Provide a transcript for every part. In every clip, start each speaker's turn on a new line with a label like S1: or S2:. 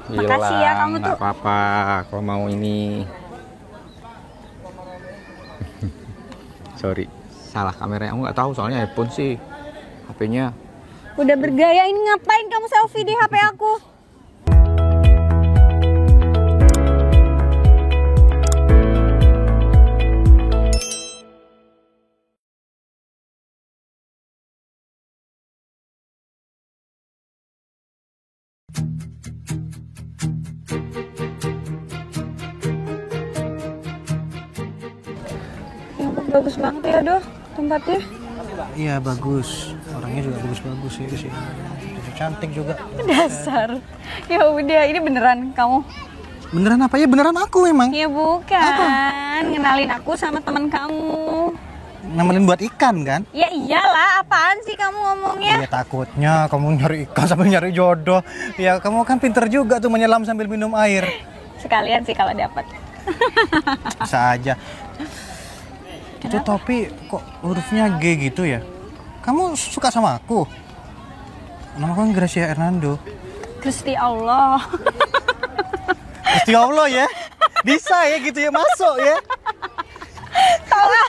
S1: Makasih ya kamu tuh.
S2: Nggak apa-apa kalau mau ini. Sorry, salah kameranya. Aku nggak tahu soalnya iPhone sih. HP-nya.
S1: Udah bergaya, ini ngapain kamu selfie di HP aku? Ya, bagus banget ya, Doh, tempatnya.
S3: Iya bagus, orangnya juga bagus-bagus sih di sini. Jadi cantik juga.
S1: Dasar. Ya udah, ini beneran kamu?
S3: Beneran apa ya? Beneran aku memang.
S1: Ya bukan. Ngenalin aku sama teman kamu.
S3: Nemenin buat ikan kan?
S1: Ya iyalah, apaan sih kamu ngomongnya?
S3: Iya takutnya kamu nyari ikan sambil nyari jodoh. Ya kamu kan pinter juga tuh menyelam sambil minum air.
S1: Sekalian sih kalau dapat.
S3: Bisa aja. Itu topi kok hurufnya G gitu ya? Kamu suka sama aku? Nama aku kan Gracia Hernando.
S1: Gusti Allah.
S3: Gusti Allah ya? Bisa ya gitu ya, masuk ya?
S1: Salah.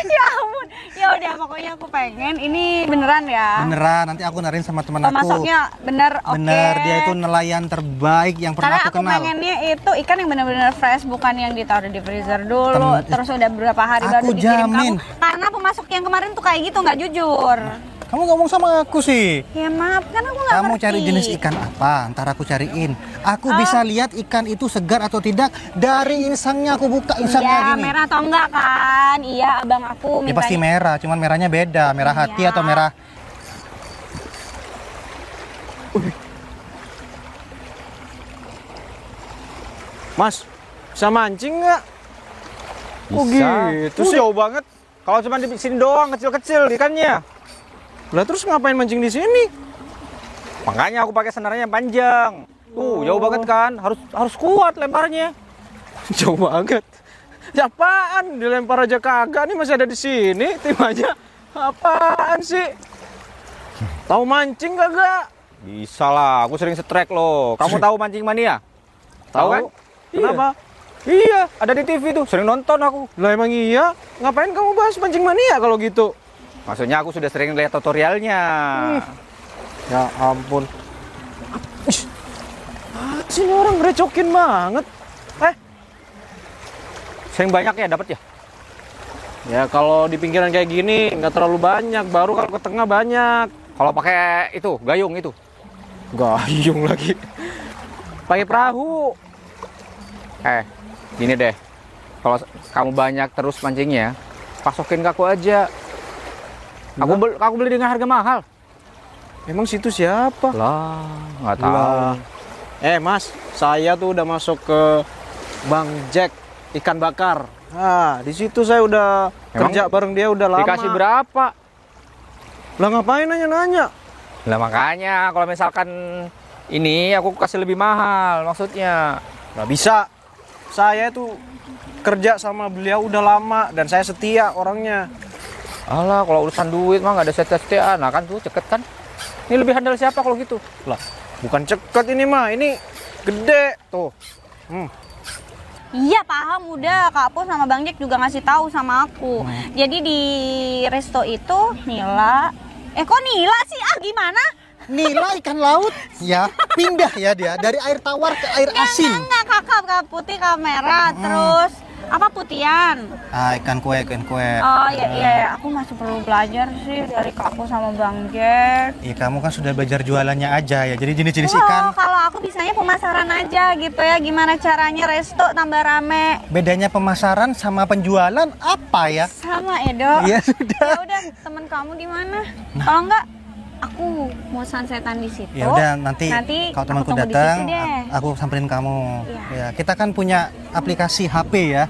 S1: Ya ampun. Ya udah, pokoknya aku pengen ini beneran ya.
S3: Beneran, nanti aku narin sama teman aku.
S1: Masaknya bener, oke.
S3: Bener, dia itu nelayan terbaik yang pernah
S1: Karena
S3: aku kenal.
S1: pengennya itu ikan yang benar-benar fresh, bukan yang ditaruh di freezer dulu, terus udah berapa hari baru
S3: Aku
S1: dikirim
S3: jamin.
S1: kamu. Karena pemasok yang kemarin tuh kayak gitu, nggak jujur.
S3: Kamu ngomong sama aku sih.
S1: Ya maaf, kan aku nggak
S3: Kamu
S1: ngerti.
S3: cari jenis ikan apa? Ntar aku cariin. Aku bisa lihat ikan itu segar atau tidak dari insangnya. Aku buka insangnya
S1: Iya,
S3: gini.
S1: merah atau enggak kan? Iya, abang aku
S3: Ya
S1: mintanya.
S3: pasti merah, cuman merahnya beda. Merah hati
S1: Iya.
S3: atau merah.
S2: Mas, bisa mancing nggak?
S4: Oh gitu, jauh banget. Kalau cuma di sini doang kecil-kecil ikannya. Lah terus ngapain mancing di sini? Makanya aku pakai senarnya yang panjang. Jauh banget kan? Harus kuat lemparnya. Jauh banget. Ya apaan? Dilempar aja kagak. Nih masih ada di sini timnya. Apaan sih? Tahu mancing kagak? Bisa lah, aku sering setrek loh. Kamu tahu Mancing Mania? Tahu kan? Kenapa? Iya, ada di TV tuh, sering nonton aku. Lah emang iya? Ngapain kamu bahas Mancing Mania kalau gitu?
S2: Maksudnya aku sudah sering lihat tutorialnya.
S4: Ya ampun. Sini orang ngerecokin banget.
S2: Sering banyak ya dapat ya?
S4: Ya kalau di pinggiran kayak gini nggak terlalu banyak, baru kalau ke tengah banyak.
S2: Kalau pakai itu, gayung itu.
S4: Gayung lagi. Pakai perahu.
S2: Gini deh. Kalau kamu banyak terus mancingnya, pasokin ke aku aja. Aku beli dengan harga mahal.
S4: Emang situ siapa?
S2: Lah, nggak tahu.
S4: Lah. Mas, saya tuh udah masuk ke Bang Jack ikan bakar. Nah, di situ saya udah kerja bareng dia udah lama.
S2: Dikasih berapa?
S4: Lah ngapain nanya-nanya?
S2: Lah makanya kalau misalkan ini aku kasih lebih mahal maksudnya.
S4: Nggak bisa. Saya tuh kerja sama beliau udah lama dan saya setia orangnya.
S2: Alah, kalau urusan duit mah nggak ada setia-setiaan. Nah kan tuh ceket kan. Ini lebih handal siapa kalau gitu?
S4: Lah, bukan ceket ini mah, ini gede tuh.
S1: Iya paham, udah Kak Pus sama Bang Jack juga ngasih tahu sama aku. Jadi di resto itu Nila. Kok Nila sih? Gimana?
S3: Nila ikan laut ya, pindah ya dia dari air tawar ke air asin.
S1: Enggak, kakak putih, kamera, terus apa putian?
S3: Ikan kue.
S1: Oh iya, aku masih perlu belajar sih dari Kak Pus sama Bang Jack.
S3: Iya, kamu kan sudah belajar jualannya aja ya. Jadi jenis-jenis
S1: Oh,
S3: ikan.
S1: kalau aku bisanya pemasaran aja gitu ya. Gimana caranya resto tambah rame?
S3: Bedanya pemasaran sama penjualan apa ya?
S1: Sama Edo.
S3: Iya sudah.
S1: Ya udah, temen kamu di mana? Kalau enggak, aku mau sunsetan di situ.
S3: Ya udah nanti kalau temanku
S1: aku tunggu di
S3: datang,
S1: situ deh.
S3: aku samperin kamu.
S1: Iya.
S3: Ya, kita kan punya aplikasi HP ya.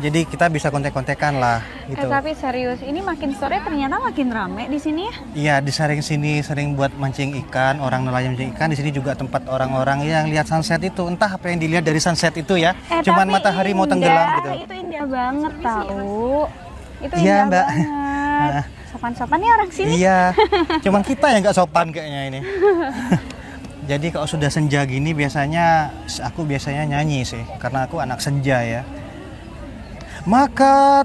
S3: Jadi kita bisa kontek-kontekan lah gitu.
S1: Tapi serius, ini makin sore ternyata makin rame di sini ya.
S3: Iya, di sini sering buat mancing ikan, orang nelayan mancing ikan. Di sini juga tempat orang-orang yang lihat sunset itu. Entah apa yang dilihat dari sunset itu ya. Cuman
S1: Tapi
S3: matahari mau
S1: indah,
S3: tenggelam gitu.
S1: Itu indah banget tahu. Itu
S3: Iya,
S1: indah
S3: Mbak.
S1: banget. sopan-sopan ya orang sini.
S3: Iya, cuman kita yang nggak sopan kayaknya ini. Jadi kalau sudah senja gini aku biasanya nyanyi sih, karena aku anak senja ya. Maka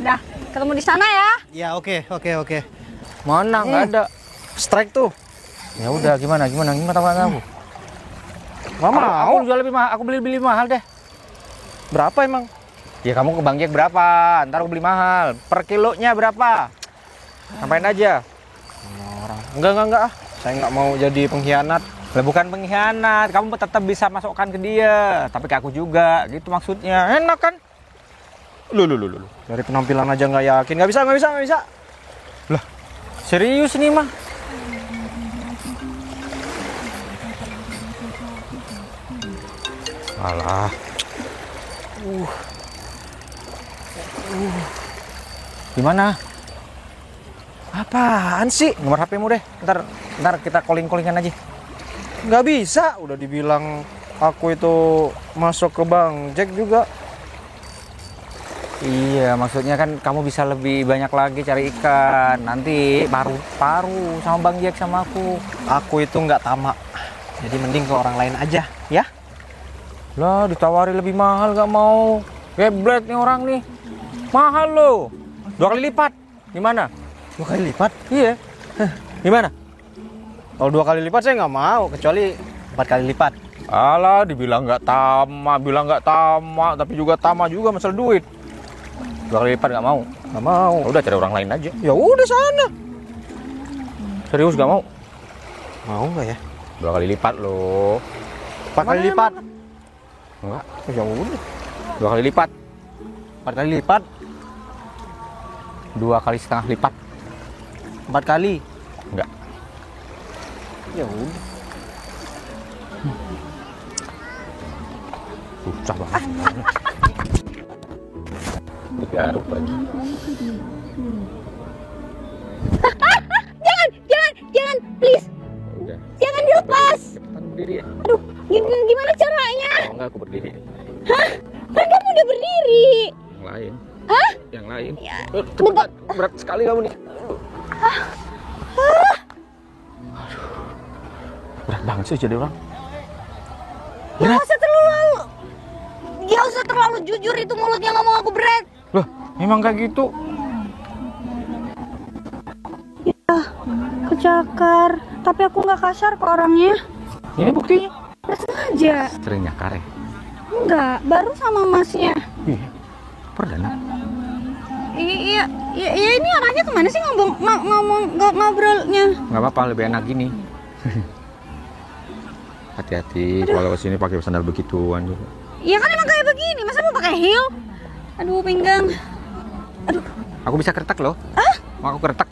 S1: Dah, ketemu di sana ya.
S3: Ya oke.
S2: Mana nggak ada.
S4: Strike tuh.
S2: Ya udah gimana tanggapan kamu?
S4: Nggak mau.
S2: Aku jual lebih mahal, aku beli mahal deh.
S4: Berapa emang?
S2: Ya kamu ke Bang Jack berapa? Ntar aku beli mahal. Per kilonya berapa? Sampaiin aja.
S4: Enggak ah. Saya nggak mau jadi pengkhianat.
S2: Lah bukan pengkhianat, kamu tetap bisa masukkan ke dia, tapi ke aku juga, gitu maksudnya. Enak kan?
S4: Lu. Dari penampilan aja nggak yakin. Nggak bisa.
S2: Lah, serius nih mah. Alah. Gimana?
S4: Apaan sih?
S2: Nomor HP-mu deh. Ntar kita calling-callingan aja.
S4: Nggak bisa. Udah dibilang aku itu masuk ke Bang Jack juga.
S2: Iya, maksudnya kan kamu bisa lebih banyak lagi cari ikan. Nanti paru sama Bang Jack sama aku.
S4: Aku itu nggak tamak. Jadi mending ke orang lain aja, ya?
S2: Lah, ditawari lebih mahal gak mau. Gebret nih orang nih. Mahal loh. 2 kali lipat. Gimana?
S4: 2 kali lipat?
S2: Iya. Gimana?
S4: Kalau 2 kali lipat saya nggak mau, kecuali 4 kali lipat.
S2: Alah, dibilang nggak tamak, tapi juga tamak juga masalah duit. 2 kali lipat nggak mau.
S4: Nggak mau.
S2: Udah cari orang lain aja.
S4: Ya udah sana.
S2: Serius nggak mau?
S4: Mau nggak ya?
S2: 2 kali lipat loh.
S4: 4 kali lipat?
S2: Enggak.
S4: Ya udah.
S2: 2 kali lipat.
S4: 4 kali lipat?
S2: 2 kali setengah lipat.
S4: 4 kali?
S2: Enggak.
S4: Ya udah.
S2: Susah banget. Digaruk lagi.
S1: Jangan, please.
S2: Udah.
S1: Jangan dilepas.
S2: Cepetan berdiri ya.
S1: Aduh, gimana caranya?
S2: Oh, enggak, aku berdiri.
S1: Hah? Kan kamu udah berdiri.
S2: Yang lain.
S1: Hah?
S2: Yang lain.
S1: Ya.
S2: Cepetan. Berat sekali kamu nih. Berat banget sih jadi orang.
S1: Gak usah terlalu jujur, itu mulutnya ngomong aku berat.
S2: Loh, memang kayak gitu.
S1: Kecakar, tapi aku nggak kasar ke orangnya.
S2: Ini buktinya.
S1: Nggak sengaja.
S2: Sering nyakar ya?
S1: Enggak, baru sama masnya.
S2: Iya. Perdana.
S1: Iya, ini arahnya kemana sih ngobrolnya?
S2: Nggak apa-apa, lebih enak gini. Hati-hati kalau kesini pakai sandal begituan juga.
S1: Iya kan emang kayak begini, masa mau pakai heel? Aduh, pinggang. Aduh,
S2: Aku bisa kretek loh. Mau aku kretek.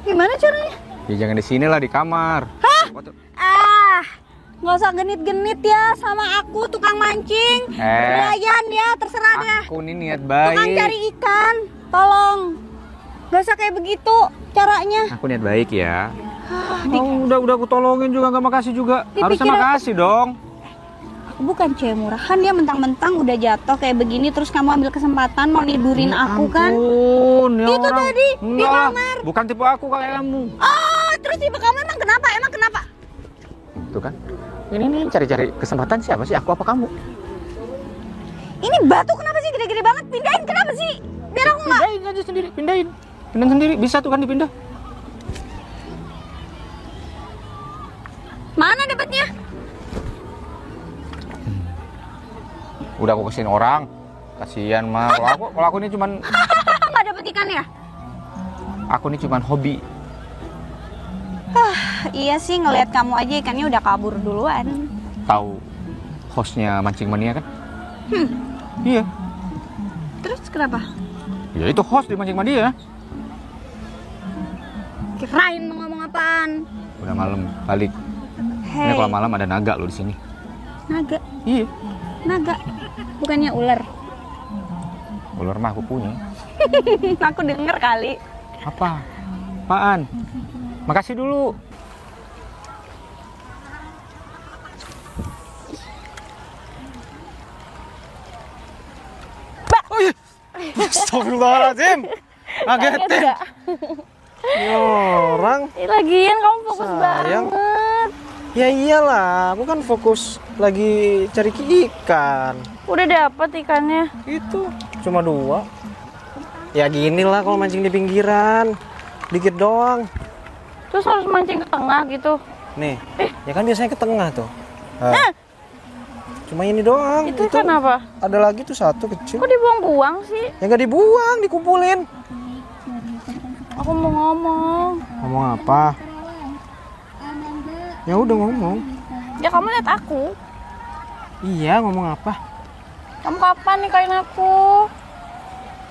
S1: gimana caranya?
S2: Ya jangan di sini lah, di kamar.
S1: Nggak usah genit-genit ya sama aku, tukang mancing. Nelayan ya, terserah deh.
S2: Aku ini niat
S1: Tukang
S2: baik.
S1: cari ikan, tolong. Nggak usah kayak begitu caranya.
S2: Aku niat baik ya. Udah aku tolongin juga, nggak makasih juga. Harusnya
S1: Dipikir-
S2: makasih dong.
S1: Aku bukan cewek murahan, dia mentang-mentang udah jatuh kayak begini, terus kamu ambil kesempatan mau nidurin aku kan?
S2: Ampun, ya
S1: Itu
S2: orang.
S1: tadi, di
S2: Enggak lah,
S1: kamar.
S2: bukan tipe aku kayak kamu.
S1: Oh, terus tipe kamu emang kenapa?
S2: Tuh kan. Ini nih cari-cari kesempatan siapa sih? Aku apa kamu?
S1: Ini batu kenapa sih gede-gede banget? Pindahin kenapa sih? Biar aku nggak.
S2: Pindahin aja sendiri, pindahin. Pindahin sendiri, bisa tuh kan dipindah.
S1: Mana dapatnya?
S2: Udah aku kasihin orang. Kasihan mah. Kalau aku ini cuman
S1: Nggak dapet ikan ya?
S2: aku ini cuman hobi.
S1: Iya sih, ngelihat kamu aja ikannya udah kabur duluan.
S2: Tahu hostnya Mancing Mania kan? Iya.
S1: Terus kenapa?
S2: Ya itu host di Mancing Mania.
S1: Kirain mau ngomong apaan?
S2: Udah malam balik. Ini
S1: Hei,
S2: kalau malam ada naga lo di sini.
S1: naga,
S2: Iya.
S1: naga, bukannya ular.
S2: Ular mah aku punya.
S1: Aku denger kali.
S2: Apa? Apaan? Makasih dulu.
S4: Astagfirullahaladzim.
S3: Kaget
S1: nggak?
S3: Ini orang.
S1: Lagian kamu fokus
S3: Sayang.
S1: banget.
S3: Ya iyalah, aku kan fokus lagi cari ikan.
S1: Udah dapet ikannya.
S3: Itu cuma 2. Ya gini lah kalau mancing di pinggiran, dikit doang.
S1: Terus harus mancing ke tengah gitu.
S3: Nih, ya kan biasanya ke tengah tuh. Nah, cuma ini doang.
S1: Itu ikan apa?
S3: Ada lagi tuh satu kecil.
S1: Kok dibuang-buang sih?
S3: Ya nggak dibuang, dikumpulin.
S1: Aku mau ngomong.
S3: Ngomong apa? Ya udah ngomong.
S1: Ya kamu lihat aku.
S3: Iya, ngomong apa?
S1: Kamu kapan nikahin aku?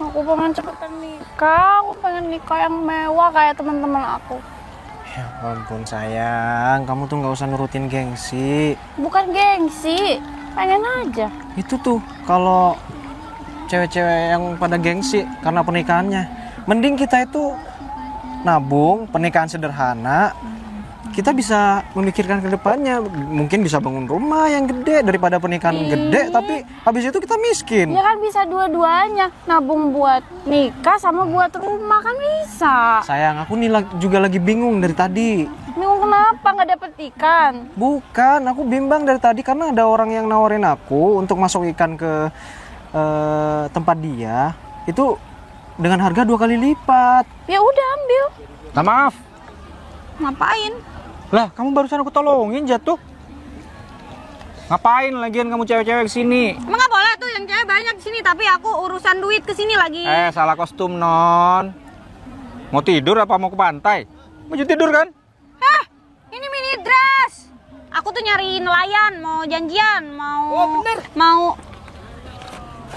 S1: Aku pengen cepetan nikah. Aku pengen nikah yang mewah kayak teman-teman aku.
S3: Ya ampun sayang, kamu tuh nggak usah nurutin gengsi.
S1: Bukan gengsi, pengen aja.
S3: Itu tuh kalau cewek-cewek yang pada gengsi karena pernikahannya. Mending kita itu nabung, pernikahan sederhana. Kita bisa memikirkan ke depannya. Mungkin bisa bangun rumah yang gede daripada pernikahan gede, tapi habis itu kita miskin.
S1: Ya kan bisa dua-duanya. Nabung buat nikah sama buat rumah kan bisa.
S3: Sayang, aku nih juga lagi bingung dari tadi.
S1: Bingung kenapa nggak dapet ikan?
S3: Bukan, aku bimbang dari tadi karena ada orang yang nawarin aku untuk masuk ikan ke tempat dia. Itu dengan harga 2 kali lipat.
S1: Ya udah ambil.
S2: Nah, maaf.
S1: Ngapain?
S2: Lah, kamu barusan aku tolongin jatuh. Ngapain lagian kamu cewek-cewek kesini?
S1: Emang nggak boleh tuh yang cewek banyak di sini, tapi aku urusan duit kesini lagi.
S2: Salah kostum, Non. Mau tidur apa mau ke pantai? Mau tidur kan?
S1: Ini mini dress. Aku tuh nyari nelayan, mau janjian, mau.
S5: Oh, bener.
S1: Mau.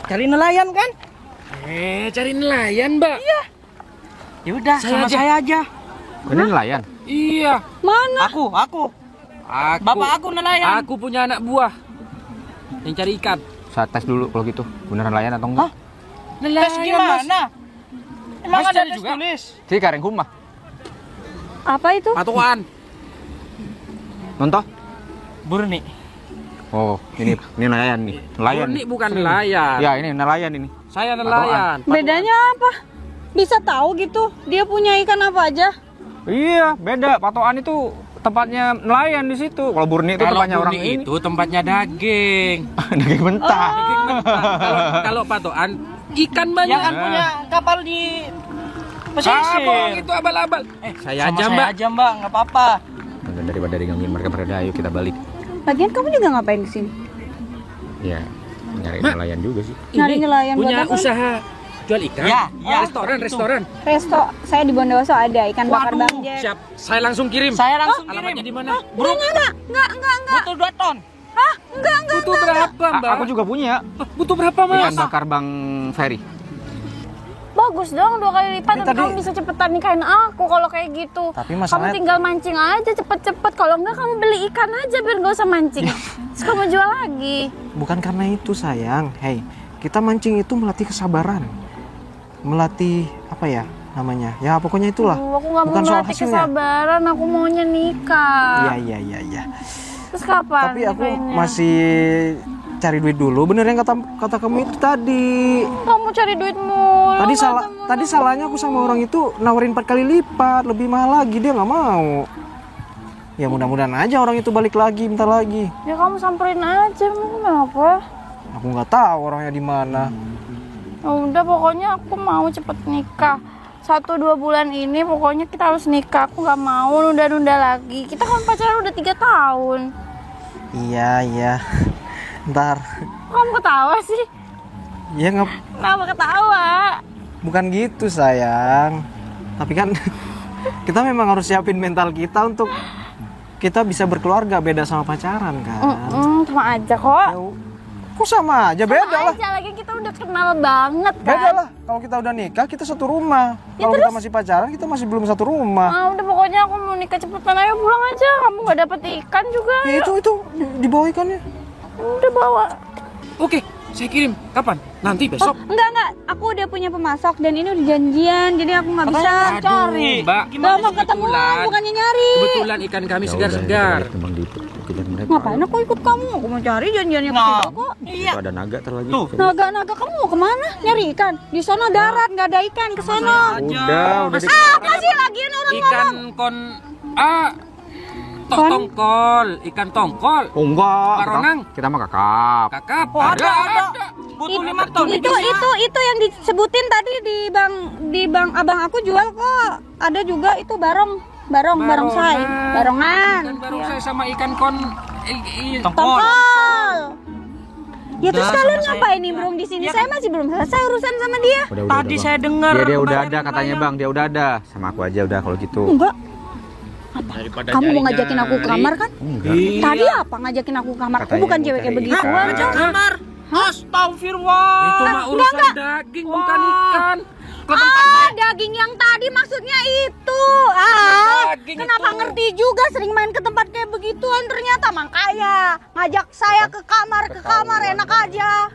S5: Cari nelayan kan? Cari nelayan, Mbak. Iya.
S3: Ya udah, sama saya aja.
S2: Ini nelayan.
S5: Iya.
S1: Mana?
S3: Aku.
S5: Bapak aku nelayan. Aku punya anak buah yang cari ikan.
S2: Saya tes dulu kalau gitu. Beneran nelayan atau enggak?
S5: Nelayan,
S3: Tes gimana?
S5: Emang
S3: Mas
S5: ada
S3: tes
S5: juga?
S3: tulis.
S2: Si kareng humah.
S1: Apa itu?
S5: Patokan.
S2: Nonton?
S3: Burni.
S2: Oh, ini nelayan nih. Nelayan.
S5: Ini bukan nelayan.
S2: Ya, ini nelayan ini.
S5: Saya nelayan.
S1: Bedanya apa? Bisa tahu gitu? Dia punya ikan apa aja?
S2: Iya, beda. Patokan itu tempatnya nelayan di situ. Kalau burni itu
S5: Kalau
S2: tempatnya orang
S5: burni
S2: ini.
S5: itu tempatnya daging.
S2: Daging mentah.
S5: Daging mentah. Kalau patokan ikan banyak.
S3: Yang kan punya kapal di
S5: bohong itu abal-abal. Saya aja, Mbak.
S3: aja, Mbak, nggak apa-apa.
S2: Daripada digangguin mereka, ayo kita balik.
S1: Lagian kamu juga ngapain di sini?
S2: Ya, nyari nelayan juga sih.
S1: Nyari nelayan buat
S5: Punya
S1: apa?
S5: usaha jual ikan.
S3: Ya.
S5: Restoran.
S1: Resto, saya di Bondowoso ada ikan bakar Bang Jack.
S5: Siap. Saya langsung kirim.
S3: Saya langsung
S5: Alamatnya di mana?
S1: Enggak.
S3: butuh 2 ton.
S1: Hah? Enggak.
S5: Butuh berapa, Mbak?
S2: Aku juga punya.
S5: Butuh berapa,
S2: Ikan
S5: Mas?
S2: bakar Bang Ferry.
S1: Bagus dong 2 kali lipat,
S3: Ini
S1: tapi
S3: tadi-
S1: kamu bisa cepetan nikahin aku kalau kayak gitu.
S3: Tapi
S1: Kamu
S3: masalahnya-
S1: tinggal mancing aja cepet-cepet. Kalau enggak kamu beli ikan aja biar gak usah mancing. Terus kamu jual lagi.
S3: Bukan karena itu sayang. Hei, kita mancing itu melatih kesabaran. Melatih apa ya namanya? Ya pokoknya itulah.
S1: Aku gak mau
S3: Bukan soal
S1: melatih
S3: hasilnya.
S1: kesabaran, aku maunya nikah.
S3: Iya.
S1: Terus kapan?
S3: Tapi aku
S1: nikahinnya?
S3: masih cari duit dulu. Bener yang kata kamu itu tadi.
S1: Kamu cari duit mulu.
S3: Tadi salahnya aku sama orang itu nawarin 4 kali lipat, lebih mahal lagi, dia nggak mau. Ya mudah-mudahan aja orang itu balik lagi, bentar lagi.
S1: Ya kamu samperin aja, mau kenapa?
S3: Aku nggak tahu orangnya di mana.
S1: Ya udah pokoknya aku mau cepet nikah. 1-2 bulan ini pokoknya kita harus nikah. Aku nggak mau nunda-nunda lagi. Kita kan pacaran udah 3 tahun.
S3: Iya. Ntar.
S1: Kok kamu ketawa sih?
S3: Ya nggak,
S1: Kenapa ketawa?
S3: bukan gitu sayang. Tapi kan kita memang harus siapin mental kita untuk kita bisa berkeluarga, beda sama pacaran kan.
S1: Sama aja kok.
S3: Ya, kok sama aja, beda lah.
S1: Aja lagi kita udah kenal banget kan.
S3: Beda lah. Kalau kita udah nikah, kita satu rumah. Kalau kita masih pacaran, kita masih belum satu rumah.
S1: Ah, udah pokoknya aku mau nikah cepetan, ayo pulang aja. Kamu nggak dapet ikan juga.
S3: Ya itu dibawa ikannya.
S1: Udah bawa.
S5: Oke, saya kirim. Kapan? Nanti besok.
S1: Enggak, aku udah punya pemasok dan ini udah janjian, jadi aku nggak bisa cari.
S5: Mbak,
S1: Gak mau ketemu, bukannya nyari.
S5: Kebetulan ikan kami segar-segar.
S1: Ngapain aku ikut kamu? Aku mau cari janjiannya ke situ kok.
S4: Iya. Ada naga terlagi.
S1: Naga kamu mau kemana? Nyari ikan? Di sana darat, nggak ada ikan ke sana.
S4: Udah
S1: Apa sih lagian orang
S5: Ikan kon tongkol, ikan tongkol.
S4: Oh enggak.
S5: Baronang.
S4: Kita mah kakap.
S5: Kakap.
S1: ada.
S5: Butuh 5 ton.
S1: Itu yang disebutin tadi di bang abang aku jual kok. Ada juga itu barongsai. Barongan.
S5: Ikan barongsai sama ikan kon
S1: Tongkol. Ya terus kalian ngapain nih belum di sini? Saya masih belum selesai urusan sama dia.
S4: Tadi saya dengar. Dia udah ada katanya bang, dia udah ada. Sama aku aja udah kalau gitu.
S1: Enggak. Apa? Kamu mau ngajakin aku ke kamar kan?
S4: Enggak.
S1: Tadi apa ngajakin aku ke kamar? Aku
S4: Katanya
S1: bukan
S4: mau
S1: cewek kayak
S4: cari
S1: begitu.
S4: ikan.
S1: Ngajak kamar.
S5: Astagfirullah. Itu mah urusan daging bukan ikan.
S1: Daging yang tadi maksudnya itu.
S5: Daging
S1: Kenapa
S5: itu.
S1: ngerti juga sering main ke tempat kayak begituan ternyata makanya ngajak saya ke kamar enak aja.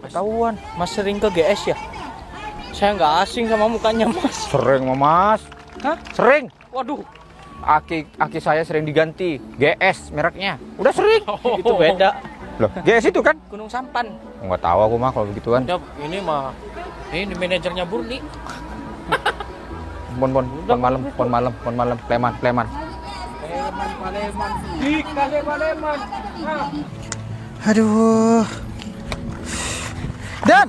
S3: Ketahuan, Mas sering ke GS ya? Saya nggak asing sama mukanya Mas.
S4: Sering mas.
S3: Hah?
S4: Sering.
S3: Waduh,
S4: Aki saya sering diganti. GS mereknya. Udah sering.
S3: itu beda.
S4: Loh, GS itu kan?
S3: Gunung Sampan.
S4: Enggak tahu aku mah kalau begituan.
S3: Ya, ini mah ini manajernya Burni.
S4: Pon malam, Pleman.
S6: Aduh. Dan,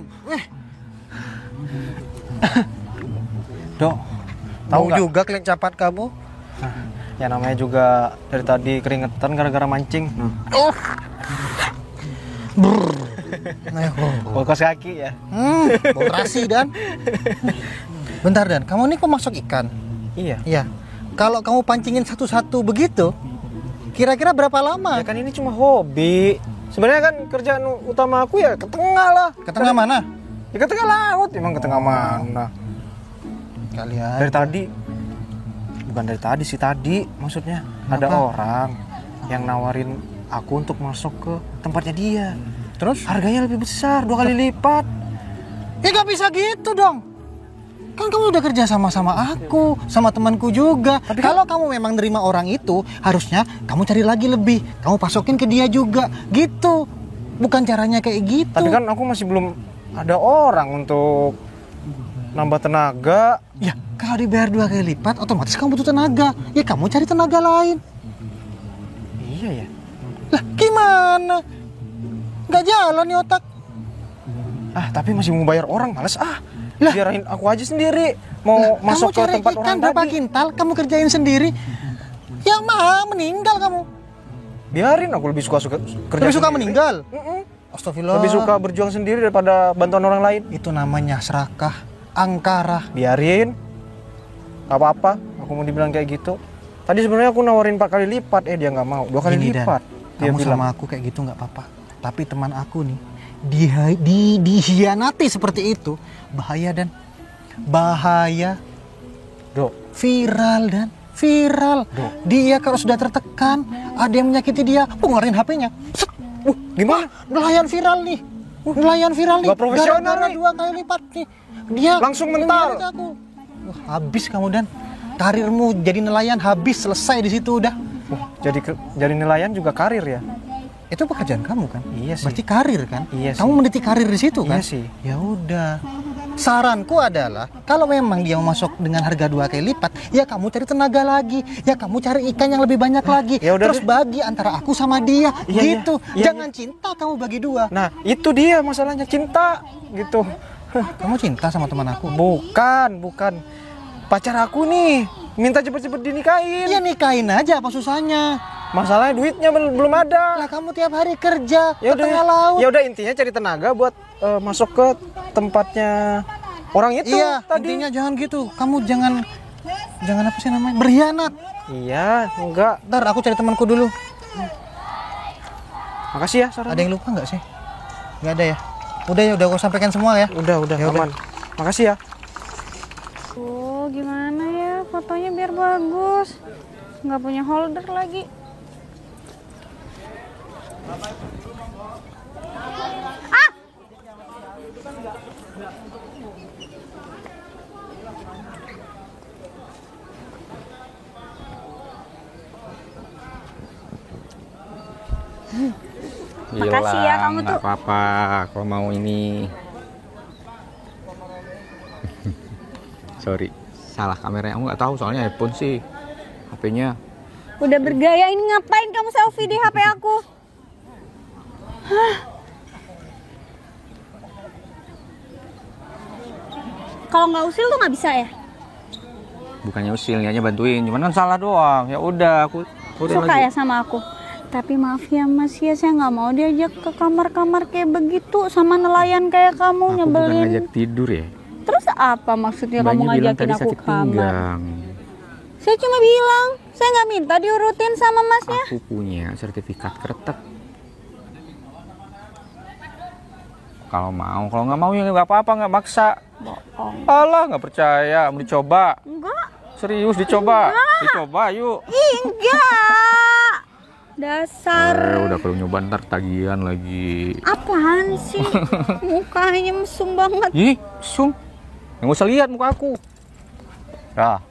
S3: Dok,
S6: tahu
S3: nggak?
S6: juga kelihatan capat kamu?
S3: Ya namanya juga dari tadi keringetan gara-gara mancing. Bokos kaki ya.
S6: Bau terasi Dan. Bentar Dan, kamu ini kok masuk ikan?
S3: Iya.
S6: Iya. Kalau kamu pancingin satu-satu begitu, kira-kira berapa lama?
S3: Ya kan ini cuma hobi. Sebenarnya kan kerjaan utama aku ya ke tengah lah.
S6: Ke tengah mana?
S3: Ya ke tengah laut. Emang ke tengah mana?
S6: Kalian.
S3: Dari tadi. Bukan dari tadi sih tadi. Maksudnya ada
S6: Kenapa?
S3: orang yang nawarin aku untuk masuk ke tempatnya dia.
S6: Terus?
S3: Harganya lebih besar, 2 kali lipat.
S6: Ya nggak bisa gitu dong. Kan kamu udah kerja sama aku, sama temanku juga. Tapi kalau kamu memang nerima orang itu, harusnya kamu cari lagi lebih. Kamu pasokin ke dia juga, gitu. Bukan caranya kayak gitu.
S3: Tapi kan aku masih belum ada orang untuk nambah tenaga.
S6: Ya, kalau dibayar 2 kali lipat, otomatis kamu butuh tenaga. Ya kamu cari tenaga lain.
S3: Iya ya.
S6: Lah, gimana? Nggak jalan nih otak.
S3: Tapi masih mau bayar orang, males
S6: Lah.
S3: biarin aku aja sendiri. Mau masuk ke tempat
S6: kamu cari
S3: orang
S6: ikan berapa
S3: tadi.
S6: kintal, kamu kerjain sendiri. Ya mah meninggal kamu.
S3: Biarin, aku lebih suka kerja
S6: Lebih suka
S3: sendiri.
S6: meninggal.
S3: Mm-mm.
S6: Astagfirullah.
S3: Lebih suka berjuang sendiri daripada bantuan orang lain.
S6: Itu namanya serakah, angkara.
S3: Biarin, gak apa-apa. Aku mau dibilang kayak gitu. Tadi sebenarnya aku nawarin 4 kali lipat, dia nggak mau. 2 kali
S6: Gini, Dan,
S3: lipat. Dia
S6: kamu
S3: bilang.
S6: sama aku kayak gitu nggak apa-apa. Tapi teman aku nih dihianati seperti itu, bahaya Dan. Bahaya.
S3: Dok,
S6: Viral Dan. Viral. Dia kalau sudah tertekan, ada yang menyakiti dia, ngeluarin HP-nya. Set.
S3: gimana?
S6: Nelayan viral nih. Nelayan viral nih.
S3: Nggak profesional
S6: Gara-gara
S3: nih.
S6: 2 kali lipat nih. Dia
S3: Langsung mental.
S6: nyari aku. Wah, habis kamu Dan. Karirmu jadi nelayan habis, selesai di situ udah.
S3: Jadi nelayan juga karir ya?
S6: Itu pekerjaan kamu kan?
S3: Iya sih.
S6: Berarti karir kan?
S3: Iya sih.
S6: Kamu meniti karir di situ kan?
S3: Iya sih.
S6: Ya udah. Saranku adalah kalau memang dia mau masuk dengan harga 2 kali lipat, ya kamu cari tenaga lagi, ya kamu cari ikan yang lebih banyak lagi.
S3: Ya udah
S6: Terus
S3: deh.
S6: bagi antara aku sama dia,
S3: Iya,
S6: gitu.
S3: iya.
S6: Jangan cinta kamu bagi 2.
S3: Nah, itu dia masalahnya, cinta gitu.
S6: Kamu cinta sama teman aku?
S3: Bukan. Pacar aku nih, minta cepet-cepet dinikahin.
S6: Ya nikahin aja, apa susahnya?
S3: Masalahnya duitnya belum ada.
S6: Lah kamu tiap hari kerja
S3: Ya
S6: ke tengah laut.
S3: Ya udah intinya cari tenaga buat masuk ke tempatnya orang itu
S6: Iya,
S3: tadi.
S6: intinya jangan gitu. Kamu jangan apa sih namanya? Berkhianat.
S3: Iya, enggak.
S6: Ntar aku cari temanku dulu.
S3: Makasih ya, saran.
S6: Ada yang lupa nggak sih? Nggak ada ya? Udah ya, udah aku sampaikan semua ya.
S3: Udah,
S6: Ya udah.
S3: aman. Makasih ya.
S1: Oh, gimana ya fotonya biar bagus. Nggak punya holder lagi. Makasih ya, kamu
S2: nggak
S1: tuh.
S2: apa-apa kalau mau ini. Sorry, salah kamera. Aku nggak tahu soalnya iPhone sih. HP-nya.
S1: Udah bergaya ini, ngapain kamu selfie di HP aku? Hah? Kalau nggak usil tuh nggak bisa ya?
S2: Bukannya usil, niatnya bantuin. Cuman kan salah doang. Ya udah, aku
S1: Suka ya sama aku. Tapi maaf ya Mas ya, saya nggak mau diajak ke kamar-kamar kayak begitu sama nelayan kayak kamu,
S2: Aku bukan
S1: nyebelin.
S2: ngajak tidur ya.
S1: Terus apa maksudnya kamu
S2: Mbaknya bilang
S1: ngajakin
S2: tadi
S1: aku
S2: sakit
S1: ke kamar?
S2: pinggang.
S1: Saya cuma bilang, saya nggak minta diurutin sama Masnya.
S2: Aku punya sertifikat kretek. Kalau mau, kalau nggak mau ya nggak apa-apa, nggak maksa.
S1: Bohong.
S2: Alah, nggak percaya, mau dicoba.
S1: Enggak.
S2: Serius dicoba, dicoba yuk.
S1: Ih, enggak. Dasar.
S2: Udah kalau nyoba ntar tagihan lagi.
S1: Apaan sih? Mukanya mesum banget.
S2: Ih, sum. Nggak usah lihat muka aku. Dah.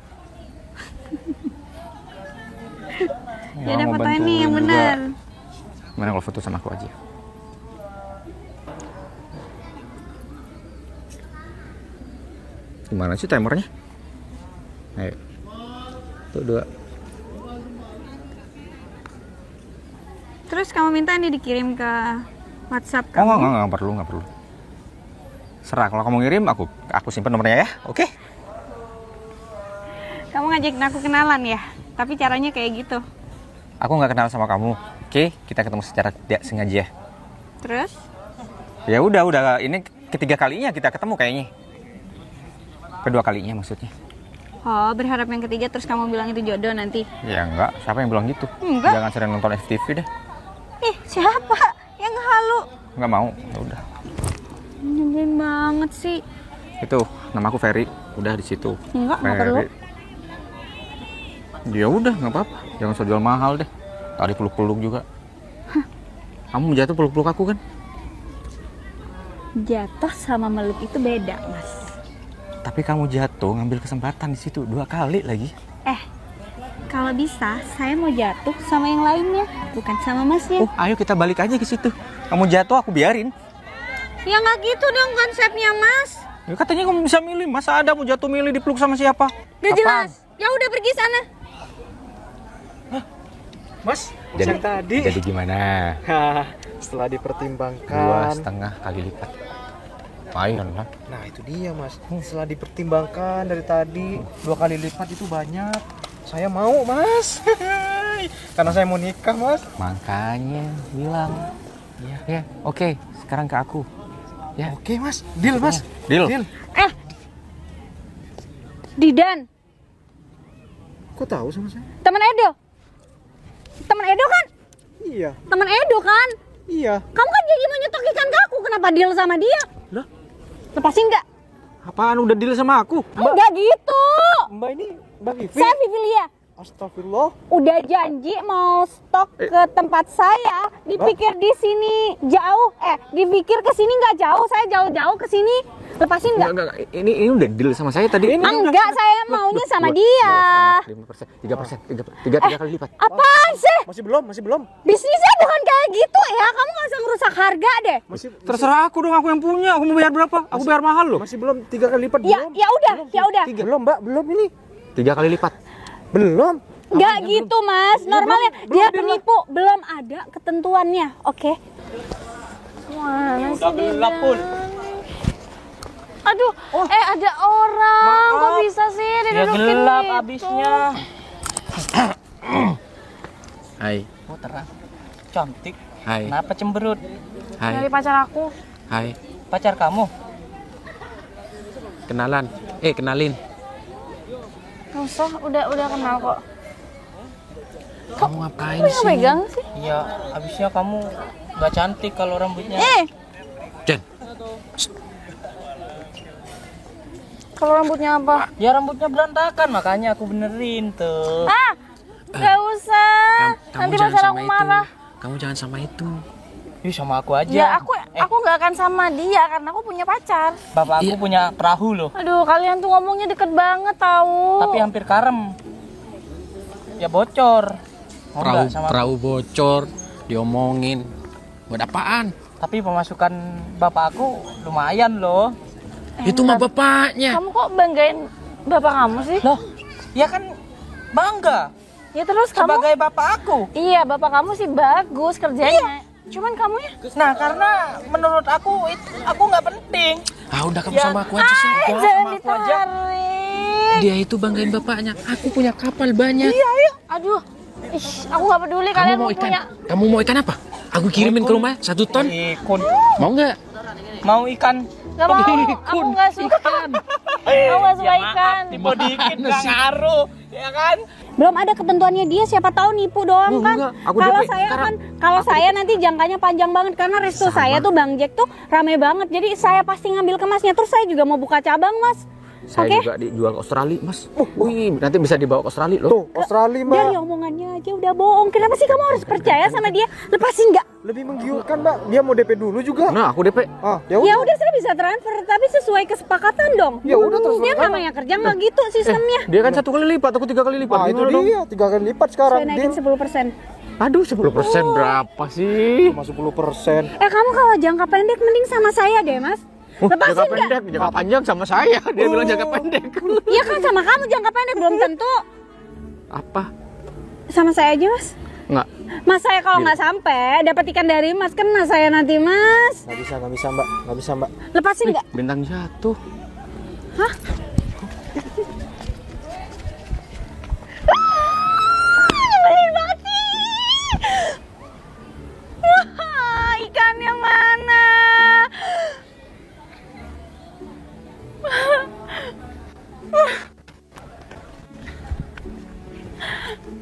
S1: Ya udah fotoin nih yang benar.
S2: Gimana kalau foto sama aku aja? Gimana sih timernya? Ayo. Tuh 2.
S1: Terus kamu minta ini dikirim ke WhatsApp
S2: Oh,
S1: kamu?
S2: nggak perlu, nggak perlu. Serah, kalau kamu ngirim aku simpan nomornya ya, oke?
S1: Kamu ngajakin aku kenalan ya? Tapi caranya kayak gitu.
S2: Aku nggak kenal sama kamu, oke? Kita ketemu secara tidak sengaja.
S1: Terus?
S2: Ya udah, ini ketiga kalinya kita ketemu kayaknya. Kedua kalinya maksudnya.
S1: Oh, berharap yang ketiga terus kamu bilang itu jodoh nanti.
S2: Ya enggak, siapa yang bilang gitu?
S1: Enggak.
S2: Jangan sering nonton FTV deh.
S1: Ih, siapa yang halu?
S2: Nggak mau, ya udah.
S1: Nyebelin banget sih.
S2: Itu, nama aku Ferry, udah di situ.
S1: Enggak perlu.
S2: Ya udah, nggak apa-apa. Jangan usah jual mahal deh. Tadi peluk-peluk juga. Kamu jatuh peluk-peluk aku kan?
S1: Jatuh sama meluk itu beda, Mas.
S2: Tapi kamu jatuh ngambil kesempatan di situ 2 kali lagi.
S1: Kalau bisa, saya mau jatuh sama yang lainnya, bukan sama Masnya.
S2: Oh, ayo kita balik aja ke situ. Kamu jatuh aku biarin.
S1: Ya nggak gitu dong konsepnya, Mas.
S2: Ya katanya kamu bisa milih. Masa ada mau jatuh milih dipeluk sama siapa?
S1: Gak
S2: Apaan?
S1: jelas. Ya udah pergi sana.
S3: Mas,
S2: Jadi,
S3: yang tadi.
S2: jadi gimana?
S3: Setelah dipertimbangkan.
S2: 2,5 kali lipat. Lumayan lah.
S3: Nah itu dia Mas. Setelah dipertimbangkan dari tadi 2 kali lipat itu banyak. Saya mau Mas. Karena saya mau nikah Mas.
S2: Makanya bilang. Ya, oke. Sekarang ke aku. Ya.
S3: Oke Mas. Deal Mas.
S2: Deal.
S1: Didan,
S3: Kok tahu sama saya?
S1: teman Edo. Teman Edo kan?
S3: Iya.
S1: Teman Edo kan?
S3: Iya.
S1: Kamu kan jadi mau nyetok ikan ke aku, kenapa deal sama dia?
S2: Lah?
S1: Lepasin nggak?
S2: Apaan udah deal sama aku?
S1: Enggak gitu.
S3: Mbak ini Mbak Vivi.
S1: Saya Vivilia.
S3: Astagfirullah.
S1: Udah janji mau stok ke tempat saya, dipikir di sini jauh, dipikir ke sini nggak jauh, saya jauh-jauh ke sini. Lepasin nggak?
S2: Enggak. Ini udah deal sama saya tadi.
S1: Enggak, saya maunya sama dia.
S2: 5%, 3 kali lipat.
S1: Apaan sih?
S3: Masih belum.
S1: Bisnisnya bukan kayak gitu ya, kamu nggak usah ngerusak harga deh.
S2: Terserah aku dong, aku yang punya. Aku mau bayar berapa? Aku bayar mahal loh.
S3: Masih belum 3 kali lipat
S1: Ya,
S3: belum.
S1: ya udah.
S3: Belum Mbak, belum ini.
S2: 3 kali lipat.
S3: Belum.
S1: Nggak gitu mas, normalnya
S3: belum
S1: dia
S3: deal lah.
S1: penipu, belum ada ketentuannya, oke? Mana sih dia? Aduh, ada orang, kok bisa sih
S5: Ya
S1: didudukin
S5: gelap
S1: gitu?
S5: abisnya.
S2: Hai.
S5: Oh terang. Cantik.
S2: Hai.
S5: Kenapa cemberut?
S2: Hai.
S1: Dari pacar aku.
S2: Hai.
S5: Pacar kamu?
S2: Kenalan. Kenalin.
S1: Nggak usah, udah kenal kok.
S2: Kamu ngapain
S1: Kok yang pegang sih?
S5: Iya, abisnya kamu nggak cantik kalau rambutnya.
S2: Jen.
S1: Kalau rambutnya apa?
S5: Ya rambutnya berantakan, makanya aku benerin tuh.
S1: Nggak usah. Nanti pacar aku marah.
S2: Kamu jangan sama itu.
S5: Ih, sama aku aja.
S1: Ya aku Aku nggak akan sama dia karena aku punya pacar.
S5: Bapak aku punya perahu loh,
S1: Aduh, kalian tuh ngomongnya deket banget tahu.
S5: tapi hampir karem. Ya bocor. Mau nggak sama aku? Perahu bocor, diomongin. Buat apaan? Tapi pemasukan bapak aku lumayan loh.
S1: Itu
S5: mah bapaknya.
S1: Kamu kok banggain bapak kamu sih?
S5: Loh, ya kan bangga
S1: Ya terus kamu.
S5: sebagai bapak aku.
S1: Iya, bapak kamu sih bagus kerjanya. Cuman kamu ya.
S5: Nah, karena menurut aku aku nggak penting.
S7: Ah udah kamu sama aku aja sih.
S1: Jangan
S5: sama aku aja.
S1: ditarik.
S7: Dia itu banggain bapaknya. Aku punya kapal banyak.
S1: Iya, iya. Aduh. Ih, aku nggak peduli
S7: Kamu
S1: kalian
S7: mau
S1: mau
S7: ikan?
S1: punya.
S7: Kamu mau ikan apa? Aku kirimin ke rumah 1 ton.
S5: Ikun.
S7: Mau nggak?
S5: Mau ikan?
S1: Gak mau. Aku nggak suka. Aku nggak suka ikan.
S5: Tipe dikit nggak ngaruh, ya kan?
S8: Belum ada ketentuannya dia, siapa tahu nipu doang kan.
S2: enggak, aku
S8: Kalau
S2: DP.
S8: saya kan, kalau saya nanti jangkanya panjang banget karena resto saya tuh Bang Jack tuh rame banget. Jadi saya pasti ngambil kemasnya. Terus saya juga mau buka cabang, Mas.
S2: Saya
S8: Oke.
S2: juga dijual ke Australia, Mas. Wih, nanti bisa dibawa ke Australia loh.
S3: Tuh, Australia Mbak.
S8: Dari omongannya aja udah bohong. Kenapa sih kamu harus percaya sama dia? Lepasin nggak?
S3: Lebih menggiurkan Mbak. Dia mau DP dulu juga.
S2: Nah, aku DP.
S3: Ah, ya
S8: Ya
S3: udah.
S8: udah saya bisa transfer, tapi sesuai kesepakatan dong.
S3: Ya udah, terserah
S8: Dia
S3: kamu.
S8: namanya kerja nggak gitu sistemnya.
S2: Dia kan 1 kali lipat, aku 3 kali lipat
S3: Ah,
S2: gitu
S3: itu
S2: dong.
S3: dia 3 kali lipat sekarang.
S8: Saya naikin
S3: Dia
S8: 10%.
S2: Aduh, 10% berapa sih?
S3: cuma 10%.
S8: Kamu kalau jangka pendek mending sama saya deh, Mas.
S2: Jangka
S8: Lepasin nggak?
S2: pendek, jangka panjang sama saya. Dia bilang jangka pendek.
S8: Iya kan sama kamu jangka pendek belum tentu.
S2: Apa?
S8: Sama saya aja, Mas.
S2: Enggak.
S8: Mas saya kalau nggak sampai dapat ikan dari Mas kena saya nanti, Mas.
S3: Nggak bisa Mbak. Nggak bisa Mbak.
S8: Lepasin nggak?
S2: Bintang jatuh.
S1: Nyebelin banget sih. Wah, ikan yang mana?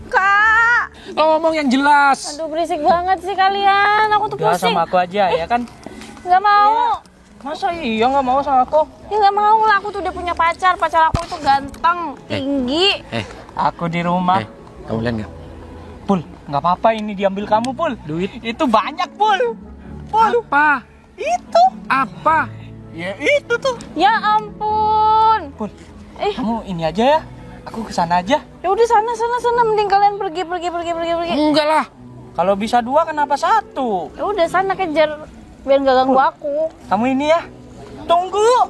S1: Kak.
S7: Kalau ngomong yang jelas.
S1: Aduh, berisik banget sih kalian. Aku tuh
S5: Ya
S1: pusing.
S5: sama aku aja, ya kan?
S1: Nggak mau.
S5: Masa iya nggak mau sama aku?
S1: Ya nggak mau lah. Aku tuh udah punya pacar. Pacar aku itu ganteng, tinggi.
S5: Aku di rumah.
S7: Kamu lihat nggak?
S5: Pul, nggak apa-apa ini diambil kamu, Pul.
S7: Duit.
S5: Itu banyak, Pul. Pul,
S7: Apa?
S5: itu.
S7: Apa?
S5: Ya itu tuh.
S1: Ya ampun.
S5: Pul,
S1: Eh.
S5: kamu ini aja ya. Aku kesana aja.
S1: Ya udah sana. Mending kalian pergi.
S7: Enggak lah.
S5: Kalau bisa 2 kenapa 1?
S1: Ya udah sana kejar. Biar nggak ganggu aku.
S5: Kamu ini ya. Tunggu.